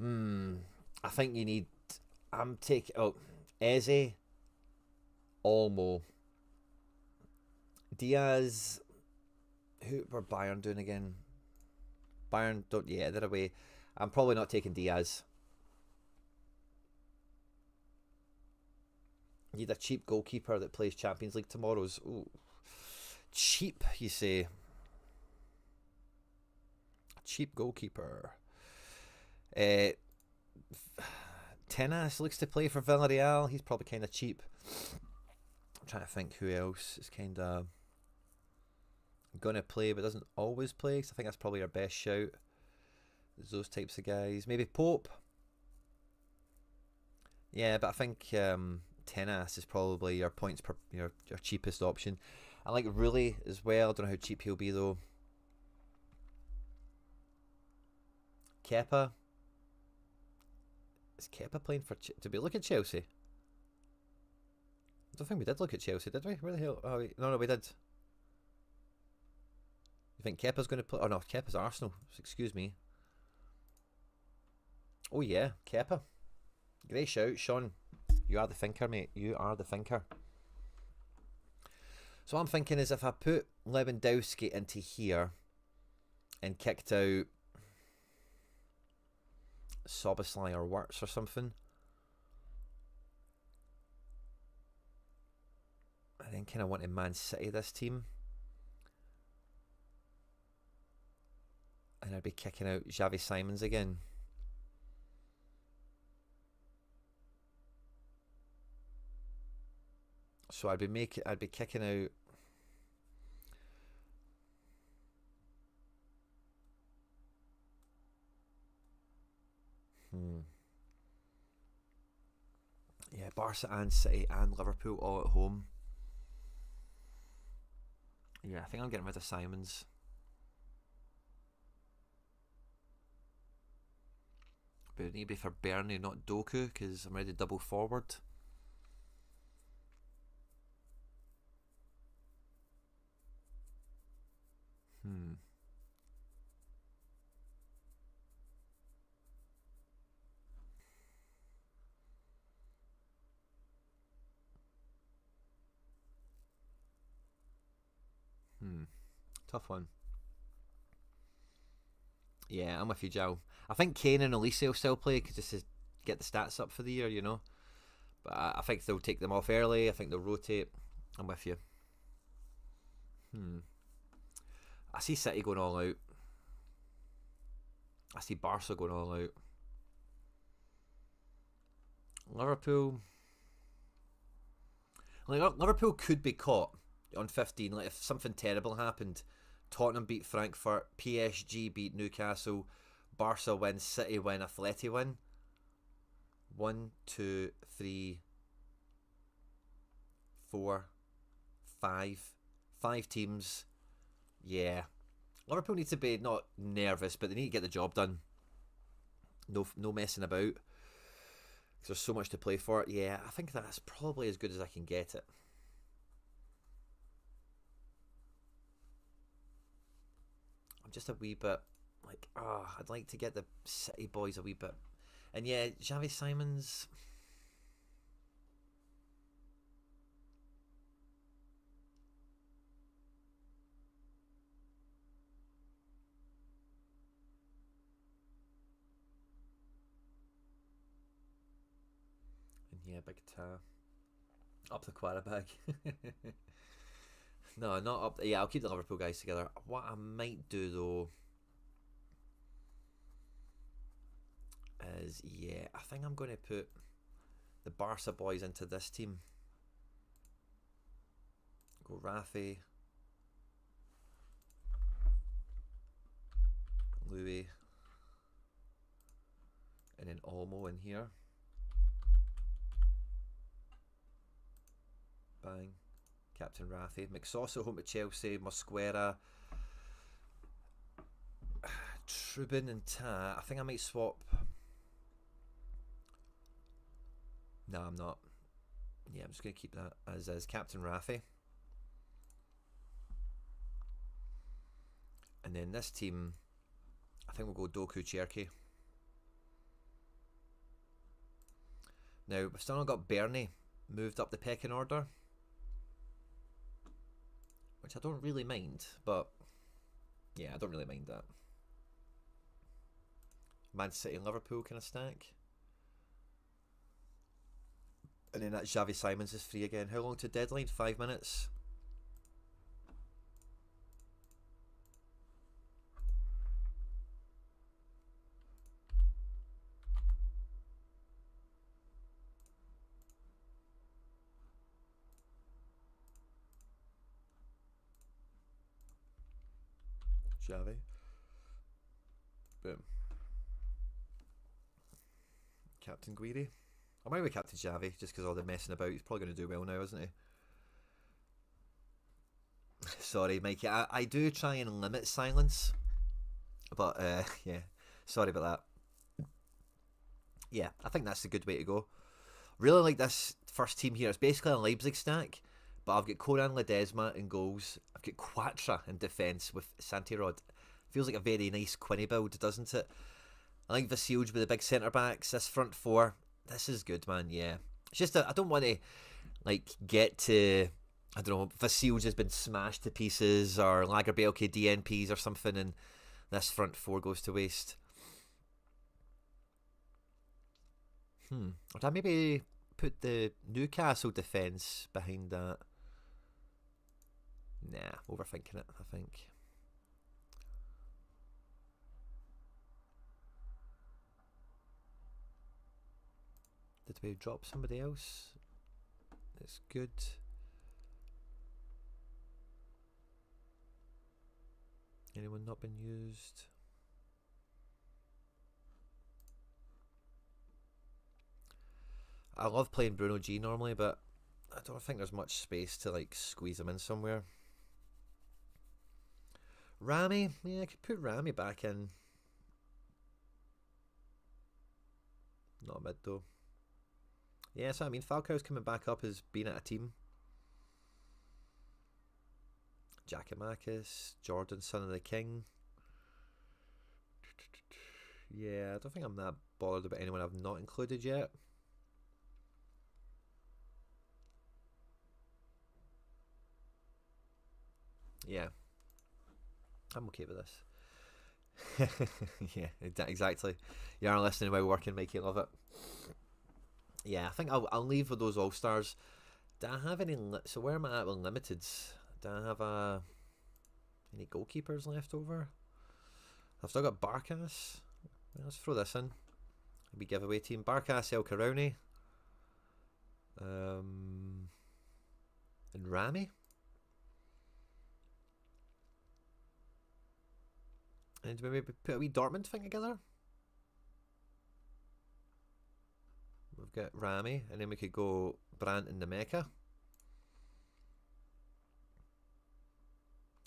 I think you need. I'm taking. Oh, Eze, Olmo, Diaz. Who were Bayern doing again? Bayern don't. Yeah, they're away. I'm probably not taking Diaz. You need a cheap goalkeeper that plays Champions League tomorrow's. Ooh. Cheap, you say? Cheap goalkeeper. Tenas looks to play for Villarreal. He's probably kind of cheap. I'm trying to think who else is kind of gonna play but doesn't always play. Cause I think that's probably our best shout. There's those types of guys. Maybe Pope. Yeah, but I think Tenas is probably your points per your cheapest option. I like Rulli as well. I don't know how cheap he'll be though. Kepa. Is Kepa playing for... Did we look at Chelsea? I don't think we did look at Chelsea, did we? Where the hell... Oh, no, we did. You think Kepa's going to play... Oh, no, Kepa's Arsenal. Excuse me. Oh, yeah, Kepa. Great shout, Sean. You are the thinker, mate. You are the thinker. So what I'm thinking is if I put Lewandowski into here and kicked out Soboslai or Wirtz or something, I then kind of wanted Man City this team, and I'd be kicking out Xavi Simons again. So I'd be kicking out yeah, Barca and City and Liverpool all at home. Yeah, I think I'm getting rid of Simons. But it need to be for Burnley, not Doku, because I'm ready to double forward. Tough one. Yeah, I'm with you, Joe. I think Kane and Elise will still play just to get the stats up for the year, you know. But I think they'll take them off early. I think they'll rotate. I'm with you. I see City going all out. I see Barca going all out. Liverpool. Like, Liverpool could be caught on 15. Like if something terrible happened, Tottenham beat Frankfurt, PSG beat Newcastle, Barca win, City win, Atleti win. 1, 2, 3, 4, 5 teams. Yeah, Liverpool need to be not nervous, but they need to get the job done. No messing about. Because there's so much to play for. Yeah, I think that's probably as good as I can get it. I'm just a wee bit like, I'd like to get the City boys a wee bit. And yeah, Xavi Simons. And yeah, big ta. Up the Quarterback. No, not up. Yeah, I'll keep the Liverpool guys together. What I might do though is, yeah, I think I'm going to put the Barca boys into this team. Go Rafi, Louis, and then Olmo in here. Bang. Captain Rafi. McSauce at home to Chelsea. Mosquera. Trubin and Ta. I think I might swap. No, I'm not. Yeah, I'm just going to keep that as is. Captain Rafi. And then this team, I think we'll go Doku Cherky. Now, we've still not got Bernie moved up the pecking order, which I don't really mind, but yeah, I don't really mind that. Man City and Liverpool kind of stack. And then that Xavi Simons is free again. How long to deadline? 5 minutes. Xavi. Boom. Captain Guiri. I might be Captain Xavi just because all the messing about. He's probably going to do well now, isn't he? Sorry, Mikey. I do try and limit silence, but yeah, sorry about that. Yeah, I think that's a good way to go. Really like this first team here. It's basically a Leipzig stack, but I've got Koran Ledesma in goals. I've got Quatra in defence with Santirod. Feels like a very nice Quinny build, doesn't it? I like Vasilj with the big centre backs. This front four, this is good, man. Yeah, it's just I don't want to like get to, I don't know, Vasilj has been smashed to pieces or Lagerbielke DNPs or something, and this front four goes to waste. Would I maybe put the Newcastle defence behind that? Nah, overthinking it, I think. Did we drop somebody else? That's good. Anyone not been used? I love playing Bruno G normally, but I don't think there's much space to like squeeze him in somewhere. Rami, yeah, I could put Rami back in. Not mid though. Yeah, so I mean, Falcao's coming back up as being at a team. Giacomakis, Jordan, son of the king. Yeah, I don't think I'm that bothered about anyone I've not included yet. Yeah, I'm okay with this. Yeah, exactly. You are listening while working, Mikey, love it. Yeah, I think I'll leave with those All-Stars. Do I have any... So where am I at with limiteds? Do I have any goalkeepers left over? I've still got Barkas. Let's throw this in. Maybe giveaway team. Barkas, El Karauni. And Rami. And maybe put a wee Dortmund thing together. We've got Rami, and then we could go Brandt and Nemeka.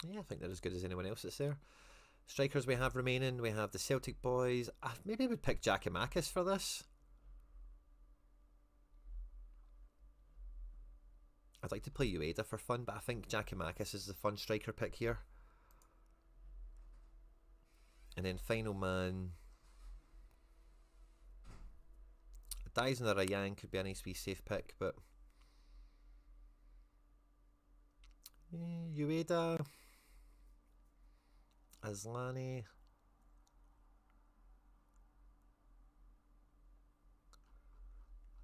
Yeah, I think they're as good as anyone else that's there. Strikers we have remaining, we have the Celtic boys. Maybe I would pick Giakoumakis for this. I'd like to play Ueda for fun, but I think Giakoumakis is the fun striker pick here. And then final man, Dyson or a Yang could be a nice wee safe pick, but Ueda, Aslani.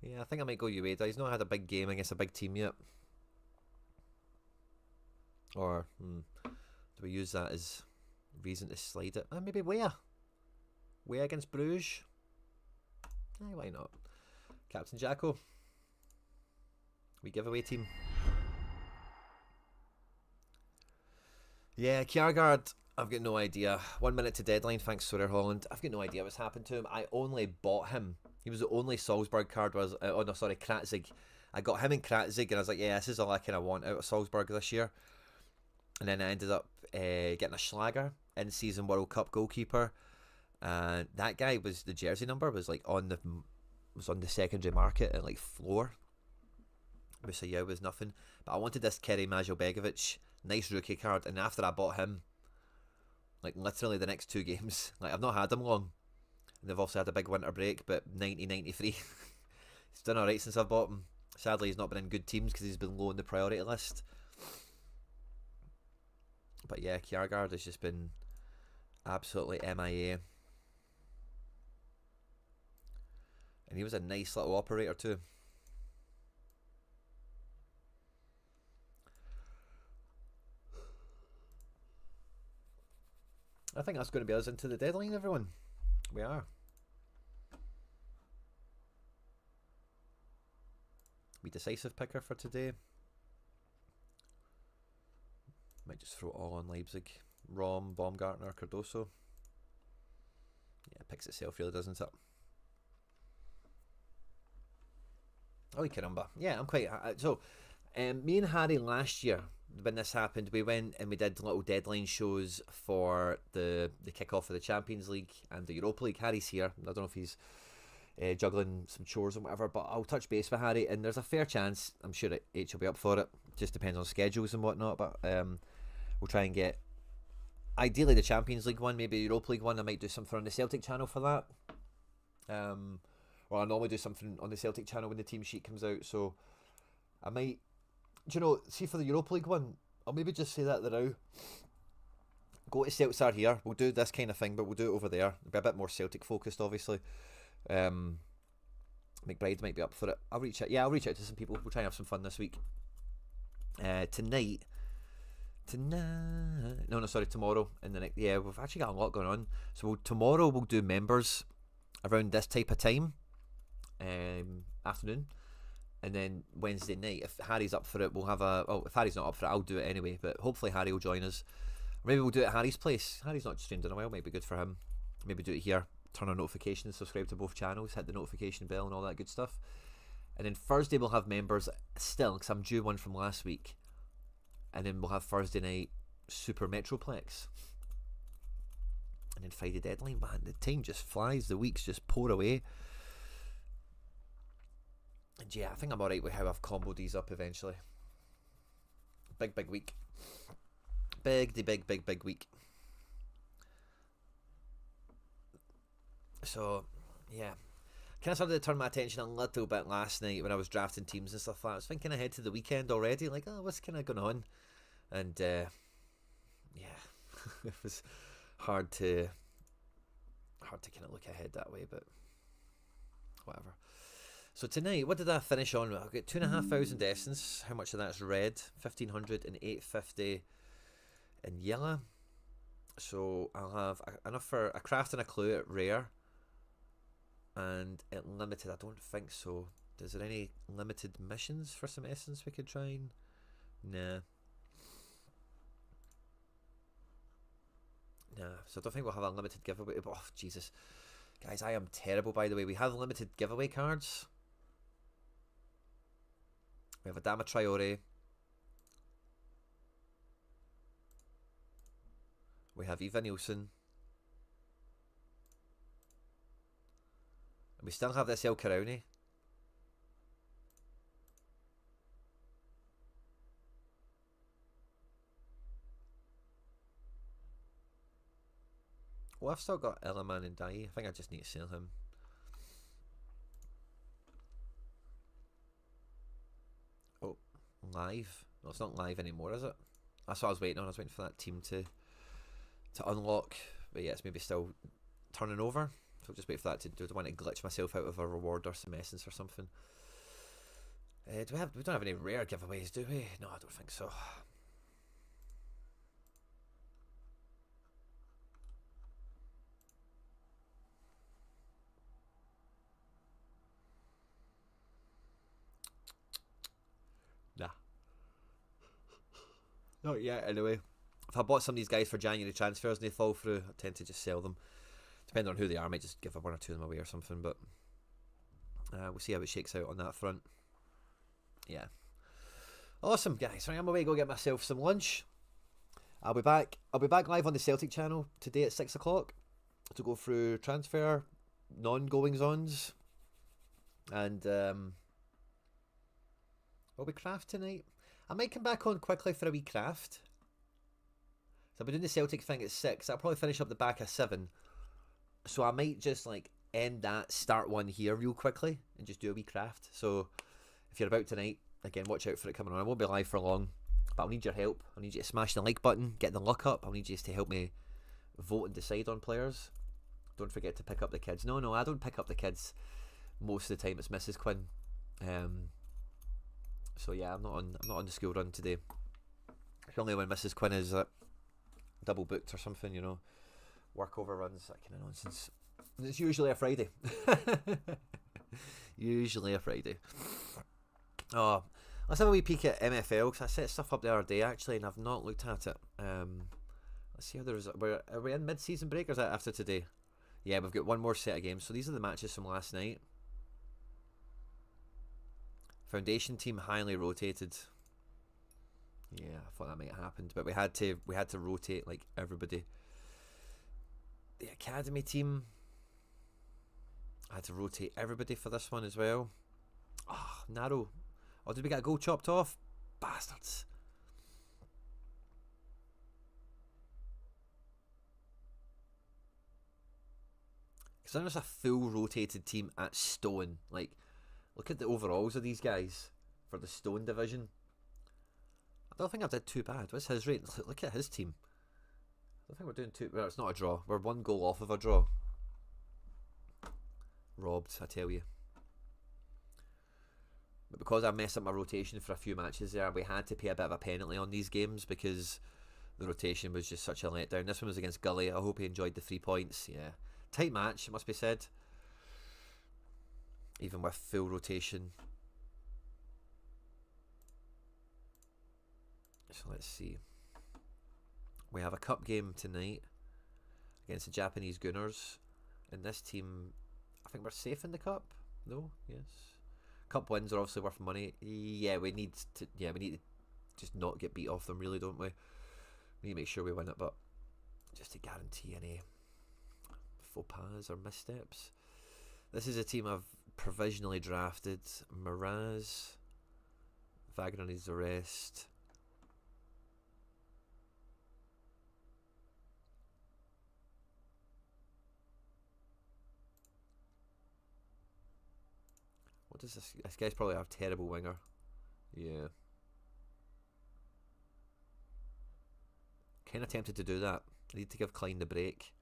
Yeah, I think I might go Ueda. He's not had a big game against a big team yet. Or do we use that as reason to slide it? Maybe Weah. Weah against Bruges. Why not? Captain Jacko. We giveaway team. Yeah, Kjaergaard, I've got no idea. 1 minute to deadline, thanks Sorare Holland. I've got no idea what's happened to him. I only bought him. He was the only Salzburg card. Kratzig. I got him in Kratzig, and I was like, yeah, this is all I kind of want out of Salzburg this year. And then I ended up getting a Schlager in-season World Cup goalkeeper. And that guy was, the jersey number was like on the secondary market at like floor. Musaya was nothing. But I wanted this Kerry Majobegovic, nice rookie card, and after I bought him, like literally the next 2 games, like I've not had him long, and they've also had a big winter break, but 90-93. He's done alright since I've bought him. Sadly, he's not been in good teams because he's been low on the priority list. But yeah, Kjaergaard has just been absolutely MIA. And he was a nice little operator too. I think that's going to be us into the deadline, everyone. We are. We decisive picker for today. Might just throw it all on Leipzig. Rom, Baumgartner, Cardoso. Yeah, it picks itself really, doesn't it? Oh, caramba. Yeah, I'm quite... So, me and Harry last year, when this happened, we went and we did little deadline shows for the kick-off of the Champions League and the Europa League. Harry's here. I don't know if he's juggling some chores and whatever, but I'll touch base with Harry, and there's a fair chance, I'm sure that H will be up for it. Just depends on schedules and whatnot, but we'll try and get, ideally, the Champions League one, maybe the Europa League one. I might do something on the Celtic channel for that. Or I normally do something on the Celtic channel when the team sheet comes out, so I might, do you know, see for the Europa League one, I'll maybe just say that now. Go to Celtsar here, we'll do this kind of thing, but we'll do it over there. It'll be a bit more Celtic focused, obviously. McBride might be up for it. I'll reach out to some people. We'll try and have some fun this week. Tomorrow and the next, yeah, we've actually got a lot going on. So tomorrow we'll do members around this type of time, afternoon, and then Wednesday night, if Harry's up for it, we'll have if Harry's not up for it, I'll do it anyway, but hopefully Harry will join us, or maybe we'll do it at Harry's place. Harry's not streamed in a while, might be good for him. Maybe do it here, turn on notifications, subscribe to both channels, hit the notification bell and all that good stuff. And then Thursday we'll have members still, because I'm due one from last week, and then we'll have Thursday night Super Metroplex, and then Friday deadline. Man, the time just flies, the weeks just pour away. And yeah, I think I'm alright with how I've comboed these up eventually. Big week. Big week. So, yeah. Kind of started to turn my attention a little bit last night when I was drafting teams and stuff like that. I was thinking ahead to the weekend already, like, oh, what's kind of going on? And, yeah, it was hard to kind of look ahead that way, but whatever. So tonight, what did I finish on? I've got 2,500 essence. How much of that's red? 1,500 and 850 in yellow. So I'll have enough for a craft and a clue at rare. And at limited, I don't think so. Is there any limited missions for some essence we could try and... Nah. So I don't think we'll have a limited giveaway. Oh, Jesus. Guys, I am terrible, by the way. We have limited giveaway cards. We have Adama Traore. We have Eva Nielsen. And we still have this El Karauni. Oh, I've still got Ellaman and Dai. I think I just need to sell him. Oh, live. No, it's not live anymore, is it? That's what I was waiting on. I was waiting for that team to unlock. But yeah, it's maybe still turning over. So I'll just wait for that to do. I want to glitch myself out of a reward or some essence or something. We don't have any rare giveaways, do we? No, I don't think so. Nah. Not yet, anyway. If I bought some of these guys for January transfers and they fall through, I tend to just sell them. Depending on who they are, I might just give one or two of them away or something, but we'll see how it shakes out on that front. Yeah. Awesome, guys. Right, I'm away to go get myself some lunch. I'll be back live on the Celtic channel today at 6 o'clock to go through transfer, non-goings-ons, and will we craft tonight? I might come back on quickly for a wee craft. So I'll be doing the Celtic thing at 6. I'll probably finish up the back at 7. So I might just like end that, start one here real quickly, and just do a wee craft. So if you're about tonight, again, watch out for it coming on. I won't be live for long, but I'll need your help. I'll need you to smash the like button, get the luck up. I'll need you to help me vote and decide on players. Don't forget to pick up the kids. No, I don't pick up the kids. Most of the time it's Mrs. Quinn. So yeah, I'm not on the school run today. It's only when Mrs. Quinn is double booked or something, you know, work overruns, that kind of nonsense. And it's usually a Friday. Usually a Friday. Oh, let's have a wee peek at MFL, because I set stuff up the other day actually and I've not looked at it. Let's see how there is. Are we in mid-season break or is that after today? Yeah, we've got one more set of games. So these are the matches from last night. Foundation team highly rotated. Yeah, I thought that might have happened, but we had to rotate like everybody. The academy team, I had to rotate everybody for this one as well. Ah, oh, narrow. Oh, did we get a goal chopped off? Bastards. Because then there's a full rotated team at Stone. Like, look at the overalls of these guys for the Stone division. I don't think I did too bad. What's his rate? Look at his team. I don't think we're doing too... Well, it's not a draw. We're one goal off of a draw. Robbed, I tell you. But because I messed up my rotation for a few matches there, we had to pay a bit of a penalty on these games because the rotation was just such a letdown. This one was against Gully. I hope he enjoyed the 3 points. Yeah. Tight match, it must be said. Even with full rotation. So let's see. We have a cup game tonight against the Japanese Gunners. And this team, I think we're safe in the cup. No? Yes. Cup wins are obviously worth money. Yeah, we need to just not get beat off them, really, don't we? We need to make sure we win it, but just to guarantee any faux pas or missteps. This is a team I've provisionally drafted. Miraz. Wagner needs the rest. What does this guy's probably have terrible winger. Yeah. Kind of tempted to do that. I need to give Klein the break.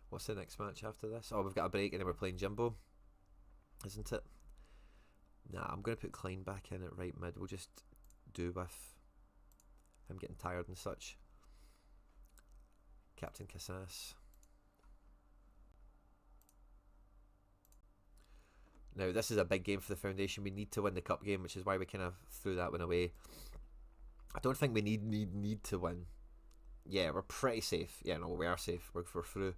What's the next match after this? Oh, we've got a break and then we're playing Jumbo. Isn't it? Nah, I'm going to put Klein back in at right mid. We'll just do with him getting tired and such. Captain Casas. Now, this is a big game for the Foundation. We need to win the cup game, which is why we kind of threw that one away. I don't think we need to win. Yeah, we're pretty safe. Yeah, no, we are safe. We're through.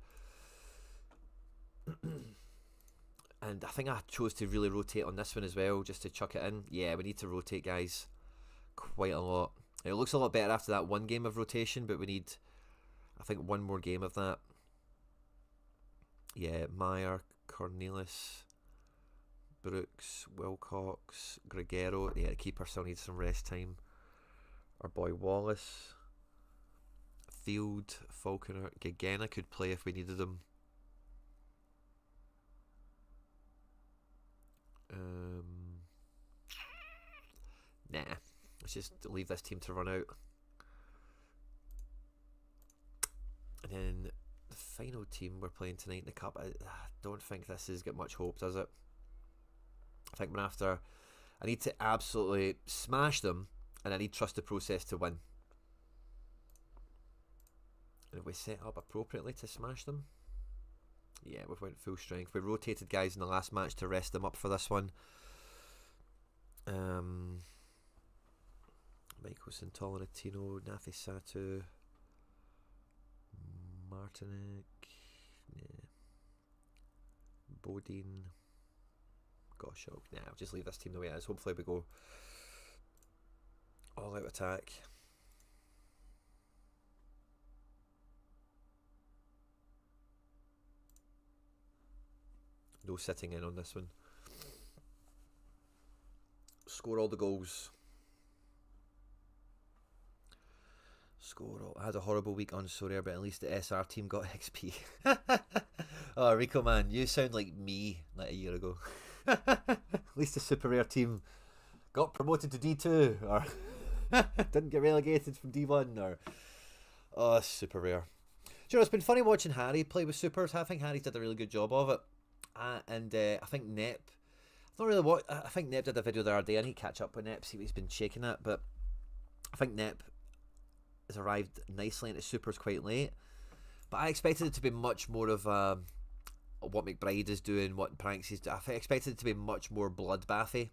And I think I chose to really rotate on this one as well, just to chuck it in. Yeah, we need to rotate, guys, quite a lot. It looks a lot better after that one game of rotation, but we need, I think, one more game of that. Yeah, Meyer, Cornelis, Brooks, Wilcox, Gregero. Yeah, the keeper still needs some rest time. Our boy Wallace, Field, Falconer, Gagena could play if we needed him. Nah, let's just leave this team to run out. And then the final team we're playing tonight in the cup, I don't think this has got much hope, does it? I think we're after, I need to absolutely smash them, and I need trust the process to win. And if we set up appropriately to smash them, yeah, we've went full strength. We rotated guys in the last match to rest them up for this one. Michael Santolinatino, Nafi Satu, Martinic, yeah. Bodine, Goshawk. Nah, I'll just leave this team the way it is. Hopefully we go all out attack. No sitting in on this one. Score all the goals. I had a horrible week on Sorare, but at least the SR team got XP. Oh, Rico, man, you sound like me like a year ago. At least the Super Rare team got promoted to D2, or didn't get relegated from D1, or... Oh, Super Rare. Do you know, it's been funny watching Harry play with Supers. I think Harry's did a really good job of it. And I think Nep... Not really what... I think Nep did a video the other day. I need to catch up with Nep, see what he's been shaking at, but I think Nep has arrived nicely into Supers quite late, but I expected it to be much more of what McBride is doing, what Pranks is doing. I expected it to be much more bloodbathy,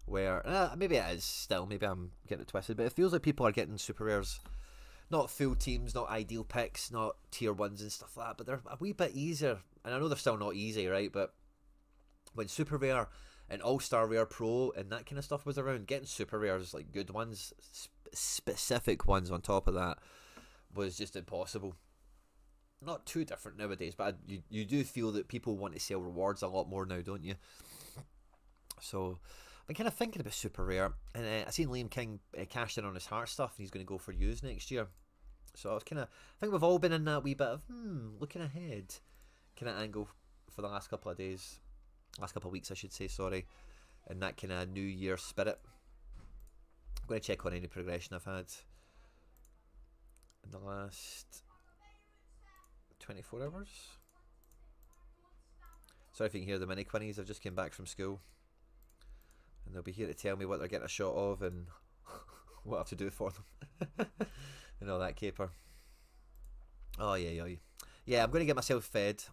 where maybe it is still, maybe I'm getting it twisted, but it feels like people are getting Super Rares, not full teams, not ideal picks, not tier 1s and stuff like that, but they're a wee bit easier, and I know they're still not easy, right, but when Super Rare and All-Star Rare Pro and that kind of stuff was around, getting Super Rares, like good ones, specific ones on top of that, was just impossible. Not too different nowadays, but you do feel that people want to sell rewards a lot more now, don't you? So I've been kind of thinking about Super Rare, and I seen Liam King cashed in on his heart stuff, and he's going to go for use next year. So I was kind of, I think we've all been in that wee bit of looking ahead kind of angle for the last couple of days, last couple of weeks I should say, sorry, in that kind of New Year spirit. I'm going to check on any progression I've had in the last 24 hours. Sorry if you can hear the mini Quinnies, I've just came back from school, and they'll be here to tell me what they're getting a shot of and what I have to do for them and all that caper. Oh yeah, yeah, I'm going to get myself fed.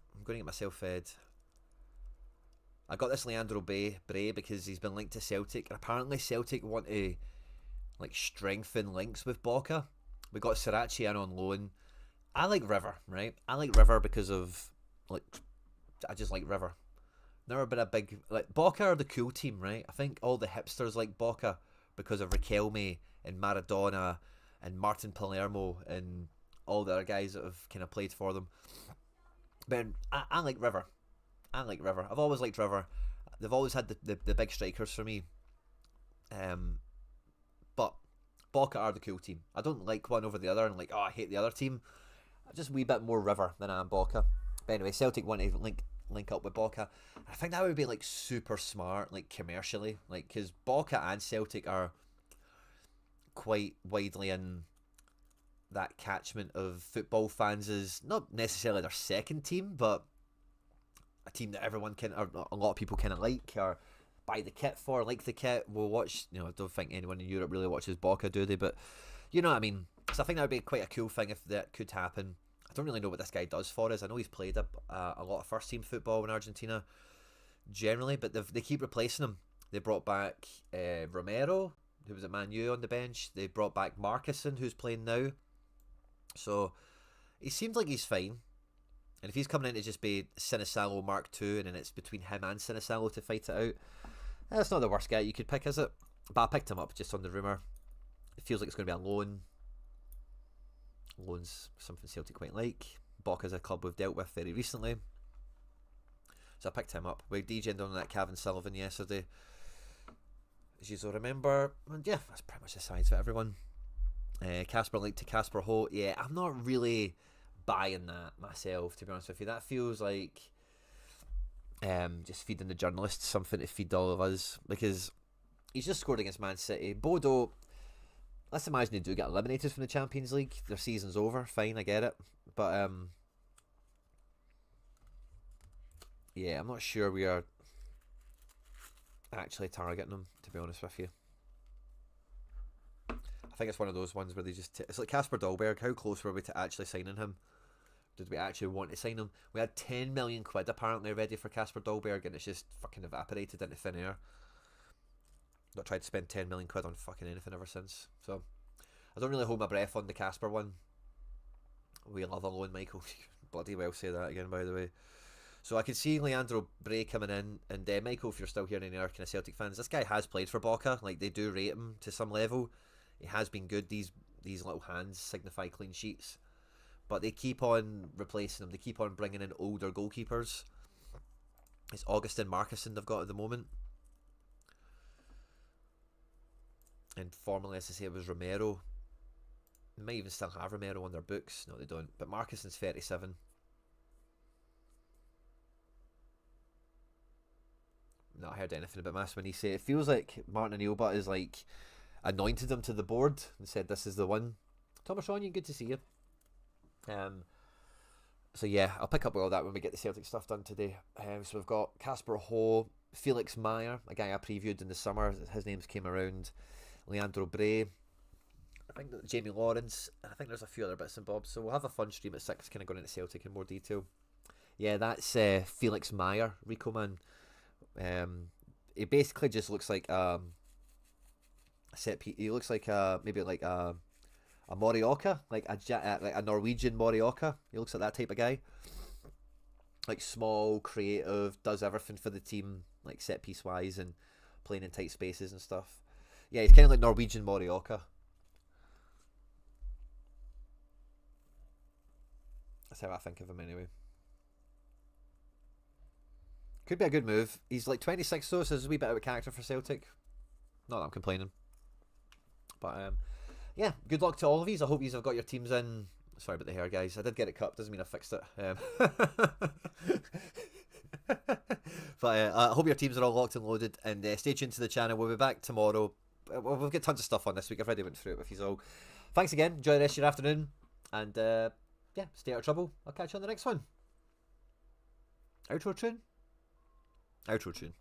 I got this Leandro Bray because he's been linked to Celtic, and apparently Celtic want to like strengthen links with Boca. We got Sorare in on loan. I like River, right? I like River because of, like, I just like River. Never been a big, like, Boca are the cool team, right? I think all the hipsters like Boca because of Riquelme and Maradona and Martin Palermo and all the other guys that have kind of played for them. But I like River. I've always liked River. They've always had the big strikers for me. But Boca are the cool team. I don't like one over the other and like, oh, I hate the other team. I'm just a wee bit more River than I am Boca. But anyway, Celtic want to link up with Boca. I think that would be like super smart, like commercially, like because Boca and Celtic are quite widely in that catchment of football fans as not necessarily their second team, but a team that everyone can, or a lot of people kind of like, or buy the kit for, like the kit. We'll watch, I don't think anyone in Europe really watches Boca, do they? But you know what I mean. So I think that would be quite a cool thing if that could happen. I don't really know what this guy does for us. I know he's played a lot of first team football in Argentina generally, but they keep replacing him. They brought back Romero, who was at Man U, on the bench. They brought back Marcusson, who's playing now. So he seems like he's fine. And if he's coming in to just be Sinisalo Mark II, and then it's between him and Sinisalo to fight it out, that's not the worst guy you could pick, is it? But I picked him up just on the rumour. It feels like it's going to be a loan. Loan's something Celtic quite like. Boca's a club we've dealt with very recently. So I picked him up. We DJ'd on that Cavan Sullivan yesterday, as you all remember. And yeah, that's pretty much the size for everyone. Casper Link to Casper Holt. Yeah, I'm not really buying that myself, to be honest with you. That feels like just feeding the journalists something to feed all of us, because he's just scored against Man City. Bodo, let's imagine they do get eliminated from the Champions League. Their season's over. Fine, I get it. But yeah, I'm not sure we are actually targeting them, to be honest with you. I think it's one of those ones where they just... it's like Casper Dolberg. How close were we to actually signing him? Did we actually want to sign him? We had 10 million quid apparently ready for Casper Dolberg, and it's just fucking evaporated into thin air. Not tried to spend 10 million quid on fucking anything ever since. So I don't really hold my breath on the Casper one. We love a loan, Michael. Bloody well say that again, by the way. So I can see Leandro Bray coming in, and Michael, if you're still here in the kind of Celtic fans, this guy has played for Boca. Like, they do rate him to some level. He has been good. These little hands signify clean sheets, but they keep on replacing him. They keep on bringing in older goalkeepers. It's Augustin Markusson they've got at the moment, and formerly, as I say, it was Romero. They might even still have Romero on their books. No, they don't. But Markusson's 37. Not heard anything about Maswinise. It feels like Martin O'Neill is like anointed him to the board and said this is the one. Thomas Ronyon, good to see you. So yeah, I'll pick up with all that when we get the Celtic stuff done today. So we've got Casper Ho, Felix Meyer, a guy I previewed in the summer. His names came around. Leandro Bray, I think Jamie Lawrence, and I think there's a few other bits and bobs. So we'll have a fun stream at 6, kind of going into Celtic in more detail. Yeah, that's Felix Meyer, Rico man. He basically just looks like he looks like maybe like a Morioka, like a Norwegian Morioka. He looks like that type of guy. Like small, creative, does everything for the team, like set piece wise and playing in tight spaces and stuff. Yeah, he's kind of like Norwegian Morioka. That's how I think of him anyway. Could be a good move. He's like 26 though, so there's a wee bit of a character for Celtic. Not that I'm complaining. But yeah, good luck to all of you. I hope you have got your teams in. Sorry about the hair, guys. I did get it cut. Doesn't mean I fixed it. But I hope your teams are all locked and loaded. And stay tuned to the channel. We'll be back tomorrow. We've got tons of stuff on this week. I've already went through it with you all. Thanks again. Enjoy the rest of your afternoon. And yeah, stay out of trouble. I'll catch you on the next one. Outro tune. Outro tune.